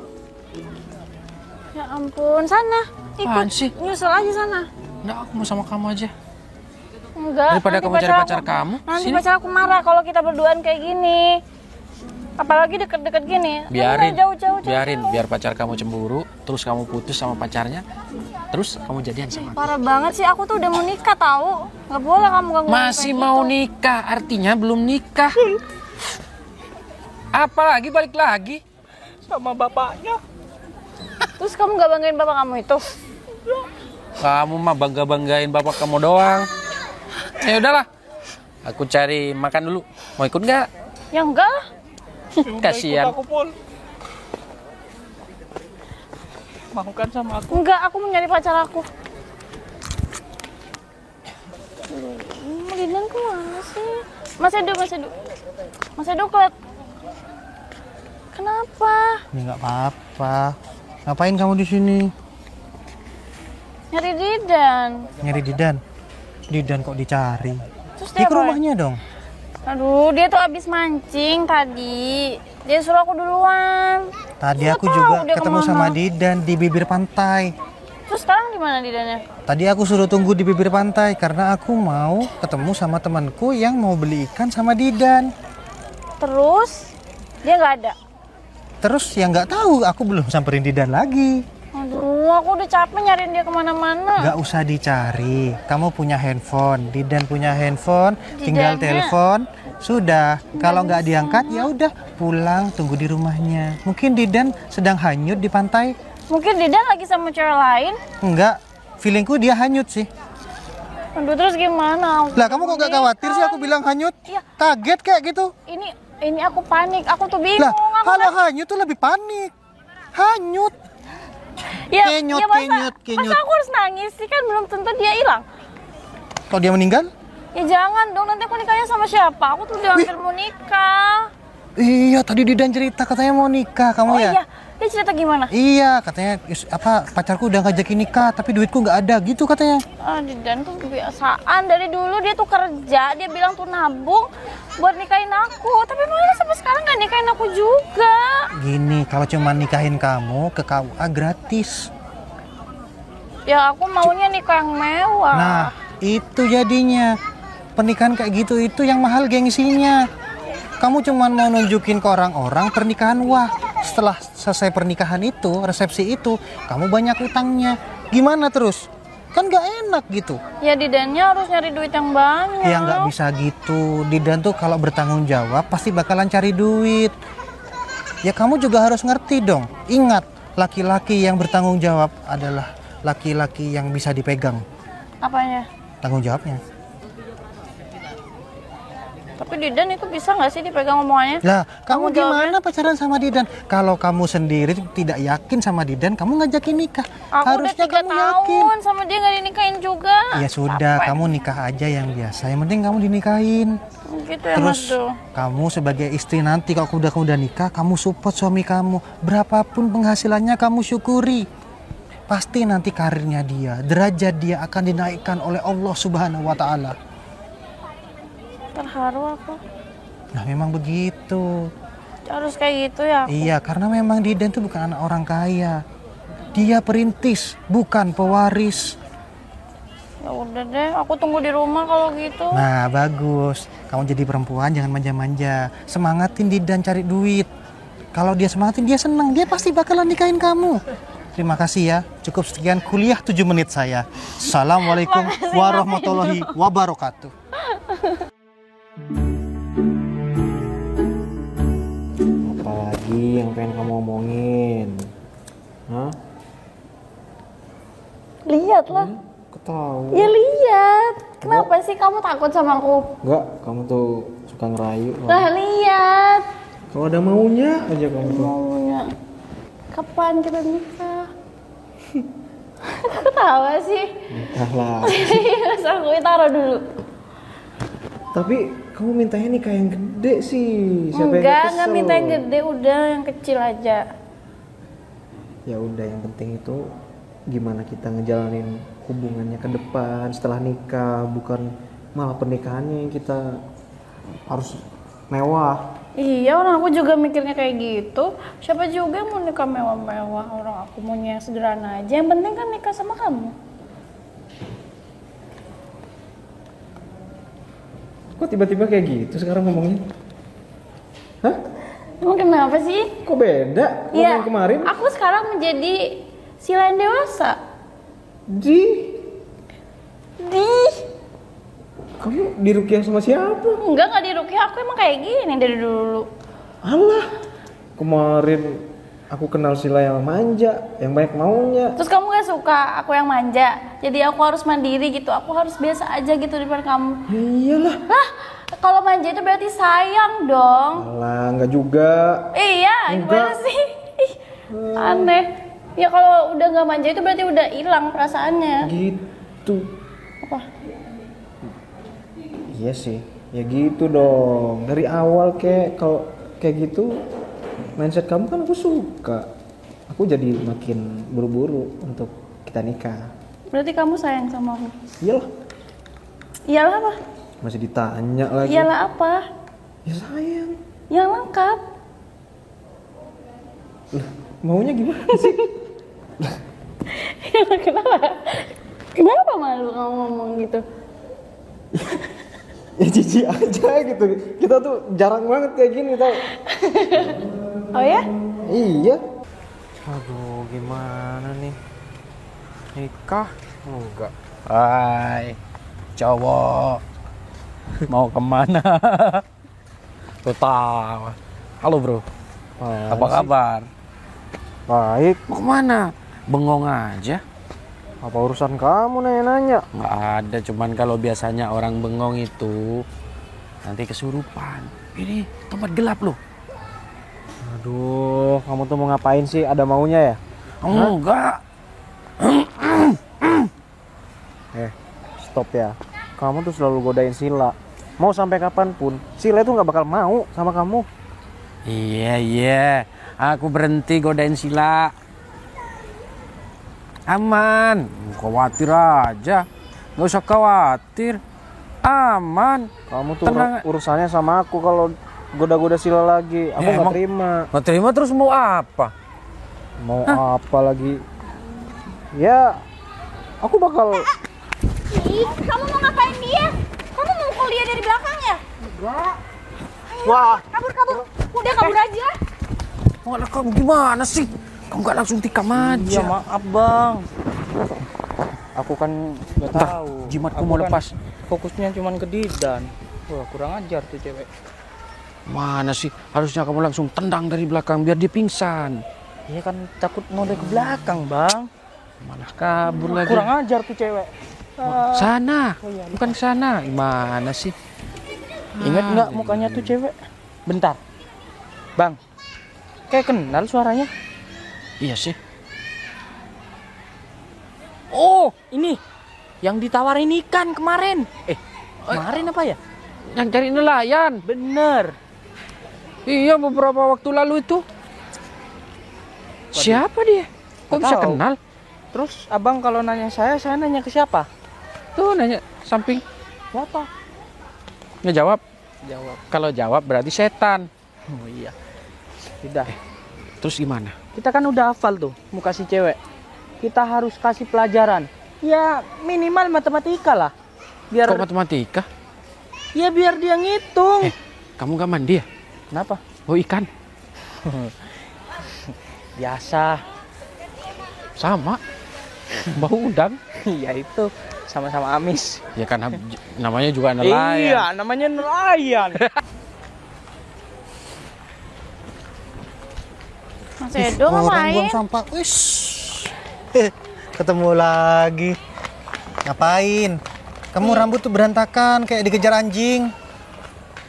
S1: Ya ampun, sana.
S7: Apaan
S1: Ikut.
S7: sih?
S1: Nyusul aja sana.
S7: Enggak, aku mau sama kamu aja.
S1: Enggak.
S7: Daripada
S1: nanti
S7: kamu cari pacar
S1: aku-
S7: kamu,
S1: Nanti
S7: sini.
S1: pacar aku marah kalau kita berduaan kayak gini. Apalagi deket-deket gini.
S7: Biarin.
S1: Jauh.
S7: Biarin biar pacar kamu cemburu, terus kamu putus sama pacarnya. Terus kamu jadian sama aku.
S1: Parah banget sih, aku tuh udah mau nikah tahu. Nggak boleh kamu ganggu.
S7: Masih mau nikah, artinya belum nikah. Apalagi balik lagi?
S5: Sama bapaknya.
S1: Terus kamu nggak banggain bapak kamu itu?
S7: Kamu mah bangga-banggain bapak kamu doang. Ya udahlah. Aku cari makan dulu. Mau ikut nggak?
S1: Ya enggak lah.
S7: Kasihan.
S5: Aku, Pul. Mau kan sama aku?
S1: Enggak, aku mau nyari pacar aku. Lindanku mana sih? Mas Edo kelet. Kenapa?
S6: Ini nggak apa-apa. Ngapain kamu di sini?
S1: Nyari Didan.
S6: Nyari Didan. Didan kok dicari?
S1: Terus
S6: Dia
S1: dia
S6: ke
S1: apa?
S6: rumahnya dong.
S1: Aduh, dia tuh abis mancing tadi. Dia suruh aku duluan.
S6: Tadi
S1: Nggak
S6: aku
S1: tahu
S6: juga
S1: dia
S6: ketemu
S1: kemana.
S6: sama Didan di bibir pantai.
S1: Terus sekarang di mana Didannya?
S6: Tadi aku suruh tunggu di bibir pantai karena aku mau ketemu sama temanku yang mau beli ikan sama Didan.
S1: Terus dia nggak ada.
S6: Terus yang nggak tahu aku belum samperin Didan lagi.
S1: Aduh, aku udah capek nyariin dia kemana-mana.
S6: Nggak usah dicari. Kamu punya handphone, Didan punya handphone, tinggal
S1: Didannya.
S6: telepon. Sudah, kalau nggak diangkat ya udah pulang tunggu di rumahnya. Mungkin Didan sedang hanyut di pantai.
S1: Mungkin Didan lagi sama cewek lain.
S6: Enggak, feelingku dia hanyut sih.
S1: Aduh, terus gimana?
S6: Lah kamu kok nggak khawatir sih aku bilang hanyut?
S1: Iya.
S6: Kaget kayak gitu.
S1: Ini aku panik. Aku tuh bingung.
S6: Lah,
S1: Aku
S6: kalau hanyut tuh lebih panik. Hanyut.
S1: ya,
S6: kenyot,
S1: ya masa,
S6: kenyot.
S1: masa aku harus nangis sih kan belum tentu dia hilang.
S6: Kalau dia meninggal?
S1: Ya jangan dong, nanti aku nikahnya sama siapa? Aku tuh udah hampir mau nikah.
S6: Iya, tadi Didan cerita katanya mau nikah kamu
S1: Oh
S6: ya?
S1: iya, dia cerita gimana?
S6: Iya, katanya pacarku udah ngajakin nikah tapi duitku nggak ada gitu katanya.
S1: Ah, Didan tuh kebiasaan dari dulu dia tuh kerja, dia bilang tuh nabung buat nikahin aku. Tapi malah sampai sekarang nggak nikahin aku juga.
S6: Gini, kalau cuma nikahin kamu ke KUA gratis.
S1: Ya aku maunya nikah yang mewah.
S6: Nah, itu jadinya pernikahan kayak gitu itu yang mahal gengsinya. Kamu cuma mau nunjukin ke orang-orang pernikahan wah. Setelah selesai pernikahan itu, resepsi itu, kamu banyak utangnya. Gimana terus? Kan gak enak gitu.
S1: Ya Didannya harus nyari duit yang banyak.
S6: Ya nggak bisa gitu. Didan tuh kalau bertanggung jawab pasti bakalan cari duit. Ya kamu juga harus ngerti dong. Ingat, laki-laki yang bertanggung jawab adalah laki-laki yang bisa dipegang
S1: Apanya?
S6: tanggung jawabnya.
S1: Tapi Didan itu bisa nggak sih dipegang omongannya?
S6: Lah, kamu
S1: Tanggung jawabnya?
S6: gimana pacaran sama Didan? Kalau kamu sendiri tidak yakin sama Didan, kamu ngajakin nikah.
S1: Aku
S6: Harusnya
S1: udah 3
S6: kamu yakin.
S1: tahun sama dia nggak dinikahin juga.
S6: Ya sudah,
S1: Capek.
S6: kamu nikah aja yang biasa. Yang penting kamu dinikahin.
S1: Gitu ya
S6: Terus
S1: Mas Do.
S6: kamu sebagai istri nanti kalau udah nikah, kamu support suami kamu. Berapapun penghasilannya kamu syukuri. Pasti nanti karirnya dia, derajat dia akan dinaikkan oleh Allah Subhanahu wa taala.
S1: Terharu aku.
S6: Nah, memang begitu.
S1: Harus kayak gitu ya aku.
S6: Iya, karena memang Didan itu bukan anak orang kaya. Dia perintis, bukan pewaris.
S1: Ya udah deh, aku tunggu di rumah kalau gitu.
S6: Nah, bagus. Kamu jadi perempuan jangan manja-manja. Semangatin Didan cari duit. Kalau dia semangatin, dia senang. Dia pasti bakalan nikahin kamu. Terima kasih ya. Cukup sekian kuliah 7 menit saya. Assalamualaikum warahmatullahi wabarakatuh.
S3: Apalagi yang pengen kamu omongin? Hah?
S1: Lihat lah.
S3: Ketawa.
S1: Ya lihat. Kenapa sih kamu takut sama aku?
S3: Enggak, kamu tuh suka ngerayu.
S1: Lah lihat.
S3: Kalau ada maunya aja kamu tuh.
S1: Maunya. Kapan kita nikah? Ketawa sih.
S3: Nikah lah.
S1: Serius, aku taruh dulu.
S3: Tapi kamu mintanya nikah yang gede sih. Siapa yang
S1: Enggak minta yang gede, udah yang kecil aja.
S3: Ya udah, yang penting itu gimana kita ngejalanin hubungannya ke depan setelah nikah, bukan malah pernikahannya yang kita harus mewah.
S1: Iya, orang aku juga mikirnya kayak gitu. Siapa juga yang mau nikah mewah-mewah, orang aku maunya yang sederhana aja. Yang penting kan nikah sama kamu.
S3: Kok tiba-tiba kayak gitu sekarang ngomongnya? Hah?
S1: Emang kenapa sih?
S3: Kok beda? Ngomong
S1: Iya,
S3: yang kemarin?
S1: aku sekarang menjadi Sila yang dewasa.
S3: Di
S1: Di
S3: kamu dirukiah sama siapa?
S1: enggak dirukiah, aku emang kayak gini dari dulu.
S3: Alah, kemarin aku kenal Sila yang manja, yang banyak maunya.
S1: Terus kamu gak suka aku yang manja, jadi aku harus mandiri gitu, aku harus biasa aja gitu di depan kamu.
S3: Iyalah.
S1: Lah, kalau manja itu berarti sayang dong.
S3: Alah, enggak juga.
S1: Iya, gimana
S3: Enggak.
S1: sih? Ih, aneh. Ya kalau udah nggak manja itu berarti udah hilang perasaannya.
S3: Gitu.
S1: Apa?
S3: Iya sih, ya gitu dong. Dari awal kalau kayak gitu mindset kamu kan aku suka. Aku jadi makin buru-buru untuk kita nikah.
S1: Berarti kamu sayang sama aku?
S3: Iyalah,
S1: Iyalah apa?
S3: masih ditanya lagi.
S1: Iyalah apa?
S3: Ya sayang.
S1: Yang lengkap.
S3: Lah, maunya gimana sih?
S1: Kenapa? Kenapa malu kamu ngomong gitu?
S3: Ya cici aja gitu. Kita tuh jarang banget kayak gini tau.
S1: Oh ya?
S3: Iya.
S6: Aduh, gimana nih? Nikah? Enggak.
S7: Hai, cowok. Mau kemana? Tuh tawa. Halo bro, apa kabar?
S3: Baik.
S7: Mau kemana? Bengong aja.
S3: Apa urusan kamu nanya-nanya?
S7: Nggak ada, cuman kalau biasanya orang bengong itu nanti kesurupan. Ini tempat gelap loh.
S3: Aduh, kamu tuh mau ngapain sih? Ada maunya ya?
S7: Enggak.
S3: Stop ya. Kamu tuh selalu godain Sila. Mau sampai kapanpun, Sila itu nggak bakal mau sama kamu.
S7: Iya. Aku berhenti godain Sila. Aman. Khawatir aja. Nggak usah khawatir. Aman.
S3: Kamu tuh
S7: Tenang.
S3: urusannya sama aku kalau goda-goda Sila lagi. Aku
S7: Ya,
S3: nggak
S7: emang-
S3: terima.
S7: Nggak terima terus mau apa?
S3: Mau apa lagi? Ya, aku bakal.
S1: Ih, kamu mau ngapain dia? Kamu mau mukul dia dari belakang ya?
S6: Wah,
S1: Kabur. Udah kabur aja.
S7: Malah kamu gimana sih? Kamu nggak langsung tikam aja.
S5: Iya maaf bang. Aku kan nggak
S7: Entah,
S5: tahu.
S7: jimatku
S5: Aku
S7: mau
S5: kan
S7: lepas.
S5: Fokusnya cuma ke Didan. Wah kurang ajar tuh cewek.
S7: Mana sih? Harusnya kamu langsung tendang dari belakang biar dia pingsan.
S5: Iya kan takut nodeh ke belakang bang.
S7: Malah kabur lagi.
S5: Kurang ajar tuh cewek.
S7: Sana,
S5: Oh iya,
S7: bukan sana. Gimana sih?
S5: Ingat nggak mukanya tuh cewek? Bentar. Bang. Kayak kenal suaranya.
S7: Iya sih.
S5: Oh, ini yang ditawarin ikan kemarin. Kemarin apa ya?
S7: Yang cari nelayan.
S5: Bener.
S7: Iya, beberapa waktu lalu itu. Siapa dia? Kok bisa
S5: tahu.
S7: kenal?
S5: Terus abang kalau nanya saya nanya ke siapa?
S7: Tuh nanya samping.
S5: Siapa?
S7: Ngejawab.
S5: Jawab.
S7: Kalau jawab berarti setan.
S5: Oh iya. Udah.
S7: Terus gimana?
S5: Kita kan udah hafal tuh muka si cewek. Kita harus kasih pelajaran. Ya minimal matematika lah. Biar
S7: Kok matematika?
S5: ya biar dia ngitung.
S7: Kamu gak mandi ya?
S5: Kenapa?
S7: Oh ikan.
S5: Biasa.
S7: Sama. Bau udang.
S5: Iya itu sama-sama amis.
S7: Ya kan namanya juga nelayan.
S5: Iya, namanya nelayan.
S1: Mas Edo
S6: orang
S1: ngapain?
S6: buang sampah. Wish. Ketemu lagi. Ngapain? Kamu rambut tuh berantakan kayak dikejar anjing.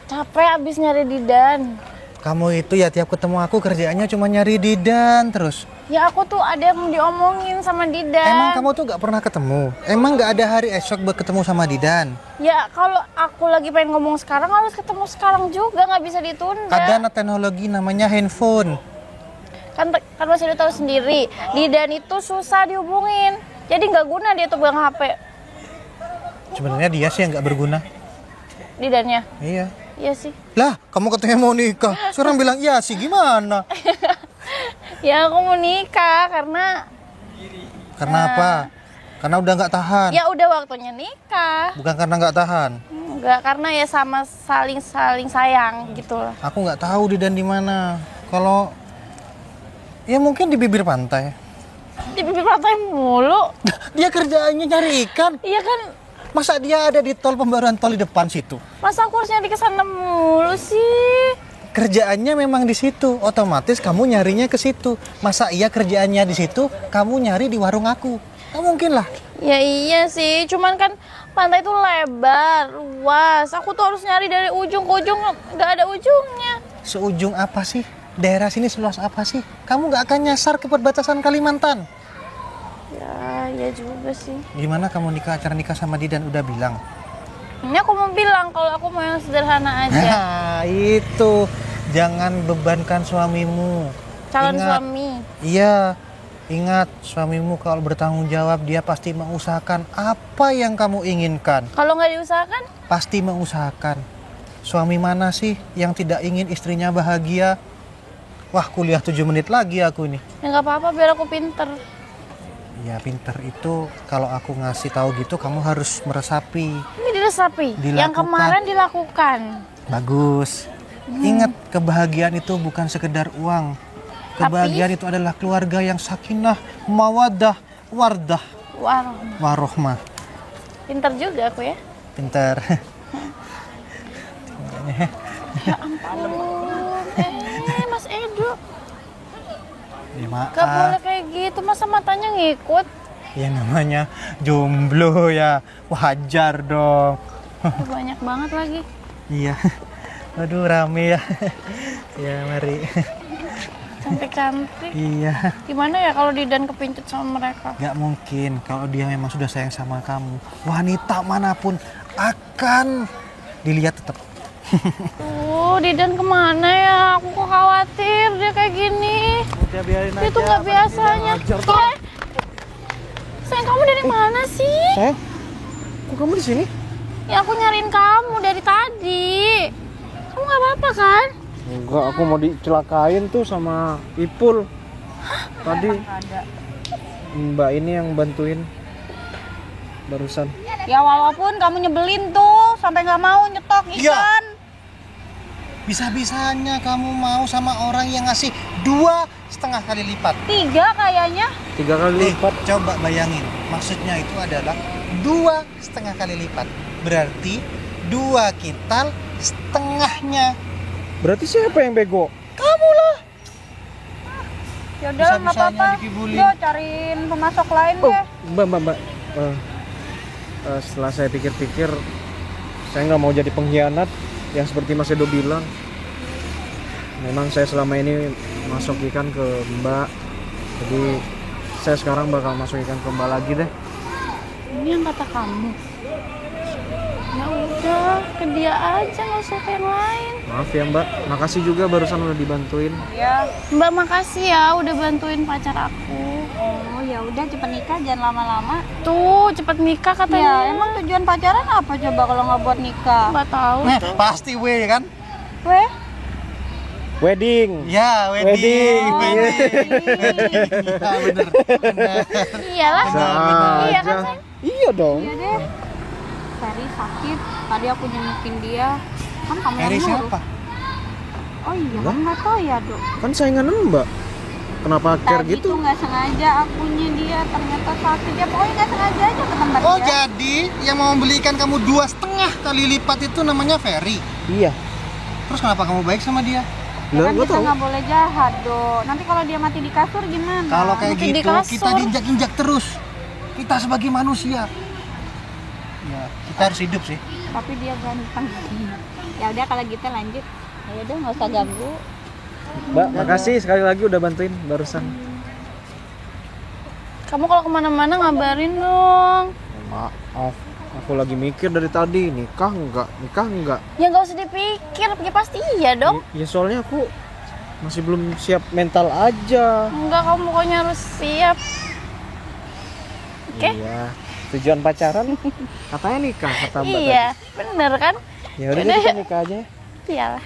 S1: Capek abis nyari Didan.
S6: Kamu itu ya tiap ketemu aku kerjaannya cuma nyari Didan terus.
S1: Ya aku tuh ada yang diomongin sama Didan.
S6: Emang kamu tuh gak pernah ketemu? Emang gak ada hari esok buat ketemu sama Didan?
S1: Ya kalau aku lagi pengen ngomong sekarang harus ketemu sekarang juga, nggak bisa ditunda.
S6: Ada teknologi namanya handphone.
S1: Kan Mas Edo tahu sendiri, Didan itu susah dihubungin. Jadi nggak guna dia tuh pegang HP.
S6: Sebenarnya dia sih yang gak berguna.
S1: Didannya.
S6: Iya.
S1: Iya sih.
S6: Lah, kamu katanya mau nikah. Sekarang bilang iya sih gimana?
S1: Ya aku mau nikah karena
S6: Apa? Karena udah nggak tahan.
S1: ya udah waktunya nikah.
S6: Bukan karena nggak tahan.
S1: Enggak, karena ya sama saling sayang gitu lah.
S6: Aku nggak tahu Didan di mana. Kalau ya mungkin di bibir pantai.
S1: Di bibir pantai mulu.
S6: Dia kerjaannya nyari ikan.
S1: Iya kan,
S6: Masa dia ada di tol pembaruan tol di depan situ?
S1: masa aku harus nyari kesana mulu sih?
S6: Kerjaannya memang di situ. Otomatis kamu nyarinya ke situ. Masa iya kerjaannya di situ, kamu nyari di warung aku? Nggak mungkin lah.
S1: Ya iya sih, cuman kan pantai itu lebar, luas. Aku tuh harus nyari dari ujung ke ujung, nggak ada ujungnya.
S6: Seujung apa sih? Daerah sini seluas apa sih? Kamu nggak akan nyasar ke perbatasan Kalimantan.
S1: Ya juga sih.
S6: Gimana kamu acara nikah sama Didan udah bilang?
S1: Ini aku mau bilang kalau aku mau yang sederhana aja.
S6: Nah, itu. Jangan bebankan suamimu.
S1: Calon
S6: Ingat.
S1: suami.
S6: Iya. Ingat, suamimu kalau bertanggung jawab dia pasti mengusahakan apa yang kamu inginkan.
S1: Kalau nggak diusahakan,
S6: Pasti mengusahakan. Suami mana sih yang tidak ingin istrinya bahagia? Wah, kuliah 7 menit lagi aku ini.
S1: ya nggak apa-apa biar aku pinter.
S6: Ya, pinter itu kalau aku ngasih tahu gitu kamu harus meresapi.
S1: Ini diresapi. Yang
S6: Dilakukan.
S1: kemarin dilakukan.
S6: Bagus. Ingat, kebahagiaan itu bukan sekedar uang. Kebahagiaan itu adalah keluarga yang sakinah, mawaddah, wardah,
S1: Wah,
S6: warohmah.
S1: pinter juga aku ya.
S6: Pinter.
S1: Mas Edo,
S6: Ya,
S1: gak boleh
S6: maaf.
S1: kayak gitu. Masa matanya ngikut?
S6: Ya namanya jomblo ya. Wajar dong.
S1: Banyak banget lagi.
S6: Iya. Aduh, rame ya. Ya, mari.
S1: Cantik-cantik.
S6: Iya.
S1: Gimana ya kalau Didan kepincut sama mereka?
S6: Gak mungkin kalau dia memang sudah sayang sama kamu. Wanita manapun akan dilihat tetap.
S1: Didan kemana ya? Aku kok khawatir dia kayak gini.
S3: Udah biarin
S1: Dia tuh nggak biasanya. Iya. Sayang, kamu dari mana sih?
S3: Sayang, kok kamu di sini?
S1: Ya aku nyariin kamu dari tadi. Kamu nggak apa-apa kan?
S3: Enggak, aku mau dicelakain tuh sama Ipul. Tadi Mbak ini yang bantuin barusan.
S8: Ya walaupun kamu nyebelin tuh sampai nggak mau nyetok ikan.
S6: Bisa-bisanya kamu mau sama orang yang ngasih 2,5 kali lipat.
S8: 3 kayaknya.
S3: 3 kali lipat.
S6: Coba bayangin, maksudnya itu adalah 2,5 kali lipat. Berarti 2 kintal setengahnya.
S3: Berarti siapa yang bego?
S6: Kamu lah.
S8: Ya udah nggak
S6: Bisa-bisanya
S8: apa-apa.
S6: dikibulin.
S8: Yo cariin pemasok lain
S3: Oh,
S8: deh.
S3: Mbak. Setelah saya pikir-pikir, saya nggak mau jadi pengkhianat yang seperti Mas Edo bilang. Memang saya selama ini masuk ikan ke Mbak, jadi saya sekarang bakal masuk ikan ke Mbak lagi deh.
S1: Ini yang kata kamu. Ya udah, ke dia aja, nggak usah ke yang lain.
S3: Maaf ya Mbak, makasih juga barusan udah dibantuin.
S8: Ya.
S1: Mbak makasih ya udah bantuin pacar aku.
S8: Oh ya udah cepet nikah jangan lama-lama.
S1: Tuh cepet nikah
S8: Ya
S1: katanya.
S8: emang tujuan pacaran apa coba kalau nggak buat nikah?
S1: Nggak tahu.
S6: Pasti W kan?
S8: Weh.
S3: Wedding.
S6: Ya, wedding. Ya, bener.
S1: Iyalah. Iya kan
S3: Saja.
S1: sayang?
S3: Iya dong.
S8: Iya deh. Ferry sakit. Tadi aku jengukin dia. Kan kamu
S6: Ferry
S8: yang nyuruh.
S6: siapa?
S8: Oh iya, kan nggak tahu ya dok.
S3: Kan saingan Mbak. Kenapa care
S8: Tadi
S3: gitu?
S8: tuh nggak sengaja akunya dia ternyata sakit ya pokoknya nggak sengaja aja ke tempat
S6: Oh,
S8: dia.
S6: jadi yang mau membelikan kamu 2,5 kali lipat itu namanya Ferry.
S3: Iya.
S6: Terus kenapa kamu baik sama dia?
S8: Ya kan
S3: Nggak
S8: kita
S3: tahu.
S8: nggak boleh jahat dok. Nanti kalau dia mati di kasur gimana?
S6: Kalau kayak
S1: mungkin di
S6: gitu
S1: kasur.
S6: kita diinjak-injak terus. Kita sebagai manusia. Ya, kita harus hidup sih.
S8: Tapi dia ganteng. Ya udah kalau gitu lanjut. Ya udah nggak usah ganggu.
S3: Mbak, makasih sekali lagi udah bantuin barusan.
S1: Kamu kalau kemana-mana ngabarin dong.
S3: Maaf, aku lagi mikir dari tadi, nikah enggak.
S1: Ya nggak usah dipikir, ya pasti iya dong.
S3: Ya soalnya aku masih belum siap mental aja.
S1: Enggak, kamu pokoknya harus siap. Oke?
S3: Iya. Tujuan pacaran katanya nikah kata Mbak
S1: Iya, bener kan?
S3: tadi. Ya udah
S1: Yaudah,
S3: kita
S1: yuk.
S3: nikah aja.
S1: Iyalah.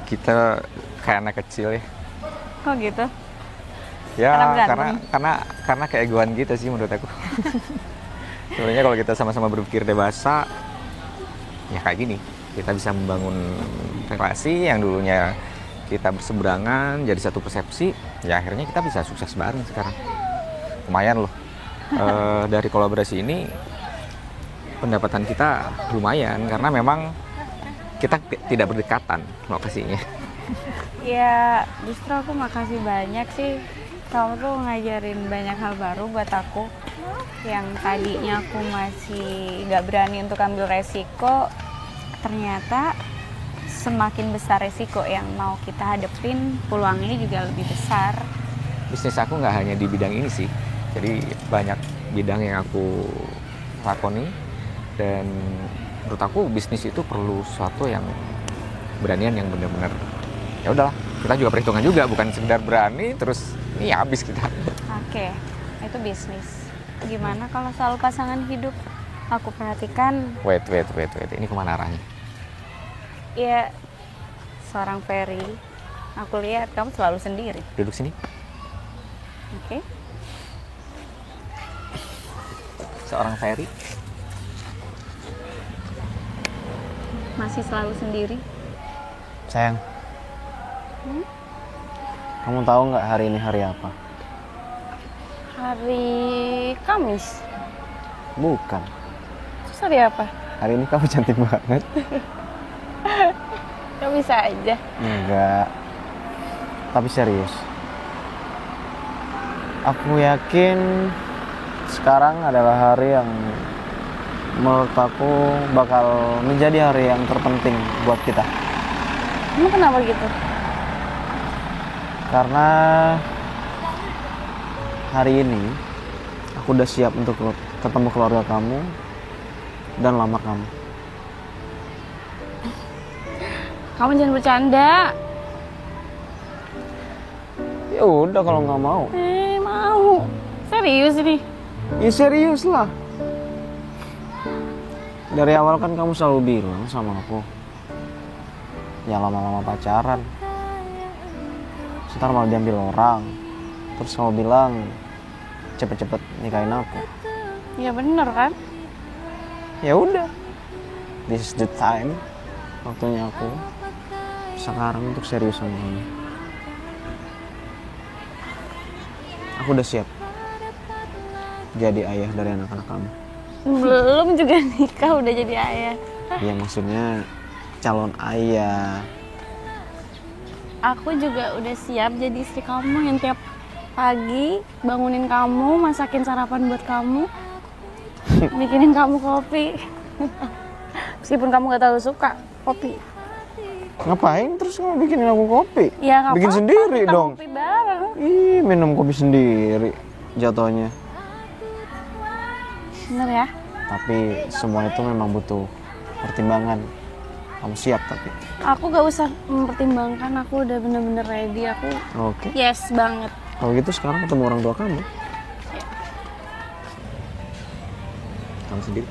S2: Kita kayak anak kecil ya.
S8: Kok gitu?
S2: Ya,
S8: Karena berantem.
S2: karena keegoan gitu sih menurut aku. Sebenarnya kalau kita sama-sama berpikir dewasa, ya kayak gini. Kita bisa membangun relasi yang dulunya kita berseberangan jadi satu persepsi, ya akhirnya kita bisa sukses bareng sekarang. Lumayan loh. Dari kolaborasi ini pendapatan kita lumayan karena memang kita tidak berdekatan lokasinya.
S8: Ya justru aku makasih banyak sih. Kamu tuh ngajarin banyak hal baru buat aku. Yang tadinya aku masih nggak berani untuk ambil resiko, ternyata semakin besar resiko yang mau kita hadepin, peluangnya juga lebih besar.
S2: Bisnis aku nggak hanya di bidang ini sih, jadi banyak bidang yang aku lakoni dan menurut aku bisnis itu perlu sesuatu yang beranian yang benar-benar ya udahlah, kita juga perhitungan juga, bukan sekedar berani terus ini habis kita.
S8: Oke, itu bisnis. Gimana kalau soal pasangan hidup? Aku perhatikan
S2: Wait, ini kemana arahnya?
S8: ya seorang Ferry. Aku lihat kamu selalu sendiri.
S2: Duduk sini.
S8: Oke.
S2: Seorang Ferry.
S8: Masih selalu sendiri.
S3: Sayang. Kamu tahu nggak hari ini hari apa?
S1: Hari Kamis.
S3: Bukan.
S1: Terus hari apa?
S3: Hari ini kamu cantik banget.
S1: Gak bisa aja.
S3: Enggak. Tapi serius. Aku yakin sekarang adalah hari yang menurut aku bakal menjadi hari yang terpenting buat kita.
S1: Emang kenapa gitu?
S3: Karena hari ini aku udah siap untuk ketemu keluarga kamu dan lamar kamu.
S1: Kamu jangan bercanda.
S3: Ya udah kalau nggak mau.
S1: Mau. Serius ini?
S3: Ya serius lah. Dari awal kan kamu selalu bilang sama aku, ya lama-lama pacaran. Ntar malah diambil orang. Terus kamu bilang cepet-cepet nikahin aku.
S1: Ya bener kan?
S3: Ya udah, this is the time. Waktunya aku sekarang untuk serius sama kamu. Aku udah siap jadi ayah dari anak-anak kamu.
S1: Belum juga nikah udah jadi ayah.
S3: Ya maksudnya calon ayah.
S1: Aku juga udah siap jadi istri kamu yang tiap pagi bangunin kamu, masakin sarapan buat kamu, bikinin kamu kopi. Meskipun kamu gak terlalu suka kopi.
S3: Ngapain terus kamu bikinin aku kopi?
S1: Ya nggak
S3: bikin
S1: apa-apa,
S3: sendiri
S1: kita
S3: dong.
S1: Kopi bareng.
S3: Ih, minum kopi sendiri jatuhnya.
S1: Bener ya?
S3: Tapi semua itu memang butuh pertimbangan. Kamu siap tapi.
S1: Aku gak usah mempertimbangkan, aku udah bener-bener ready. Aku
S3: Oke.
S1: yes banget.
S3: Kalau gitu sekarang ketemu orang tua kamu.
S1: Ya.
S2: Kamu sendiri?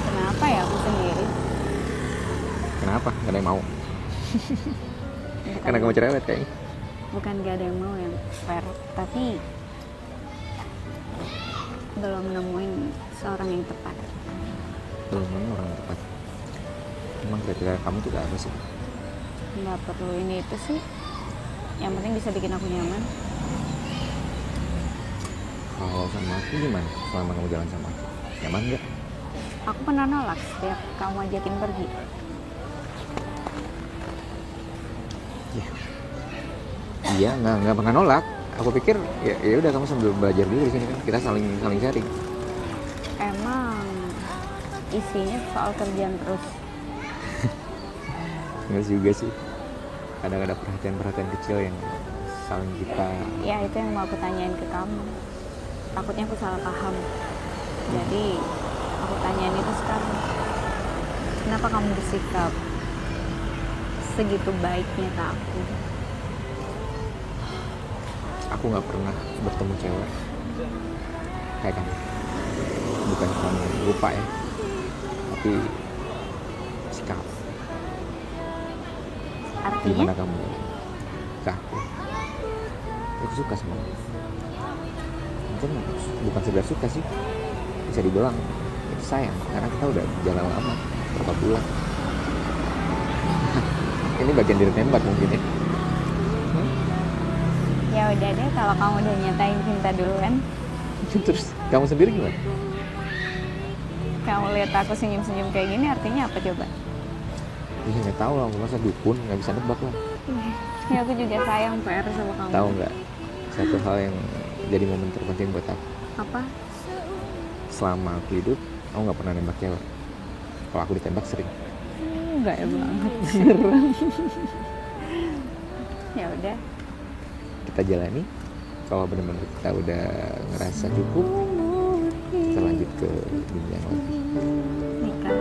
S8: Kenapa ya aku sendiri?
S2: Kenapa? Gak ada yang mau? Karena kamu cerewet kayaknya.
S8: Bukan gak ada yang mau yang fair, tapi belum nemuin seorang yang tepat.
S2: Belum nemu orang yang tepat. Emang kira-kira kamu tuh gak apa sih?
S8: Nggak perlu ini itu sih. Yang penting bisa bikin aku nyaman.
S2: Kalau sama aku gimana selama kamu jalan sama aku? Nyaman gak?
S8: Aku pernah nolak setiap kamu ajakin pergi.
S2: Iya, nggak pernah nolak. Aku pikir ya udah kamu sambil belajar dulu di sini kan. Kita saling sharing.
S8: Emang isinya soal kerjaan terus.
S2: Enggak juga sih. Kadang ada perhatian kecil yang saling kita.
S8: Ya itu yang mau aku tanyain ke kamu. Takutnya aku salah paham. Jadi aku tanyain itu sekarang. Kenapa kamu bersikap segitu baiknya ke aku?
S2: Aku nggak pernah bertemu cewek kayak kamu. Bukan kamu lupa ya, tapi sikap.
S8: Artinya?
S2: Gimana kamu ke aku? Aku suka sama kamu. Mungkin bukan sekedar suka sih, bisa dibilang itu sayang karena kita udah jalan lama, berapa bulan. Ini bagian dari tembak mungkin ya.
S8: Ya udah deh, kalau kamu udah nyatain cinta duluan.
S2: Terus kamu sendiri gimana?
S8: Kamu lihat aku senyum-senyum kayak gini artinya apa coba?
S2: Iya nggak tahu lah, masa dukun nggak bisa nebak lah.
S8: Ya aku juga sayang PR sama kamu.
S2: Tahu nggak? Satu hal yang jadi momen terpenting buat aku.
S8: Apa?
S2: Selama aku hidup, aku nggak pernah nembak cewek. Kalau aku ditembak sering.
S8: Enggak ya banget. Ya udah.
S2: Kita jalani. Kalau benar-benar kita udah ngerasa cukup, kita lanjut ke dunia yang lagi.
S8: Nikah.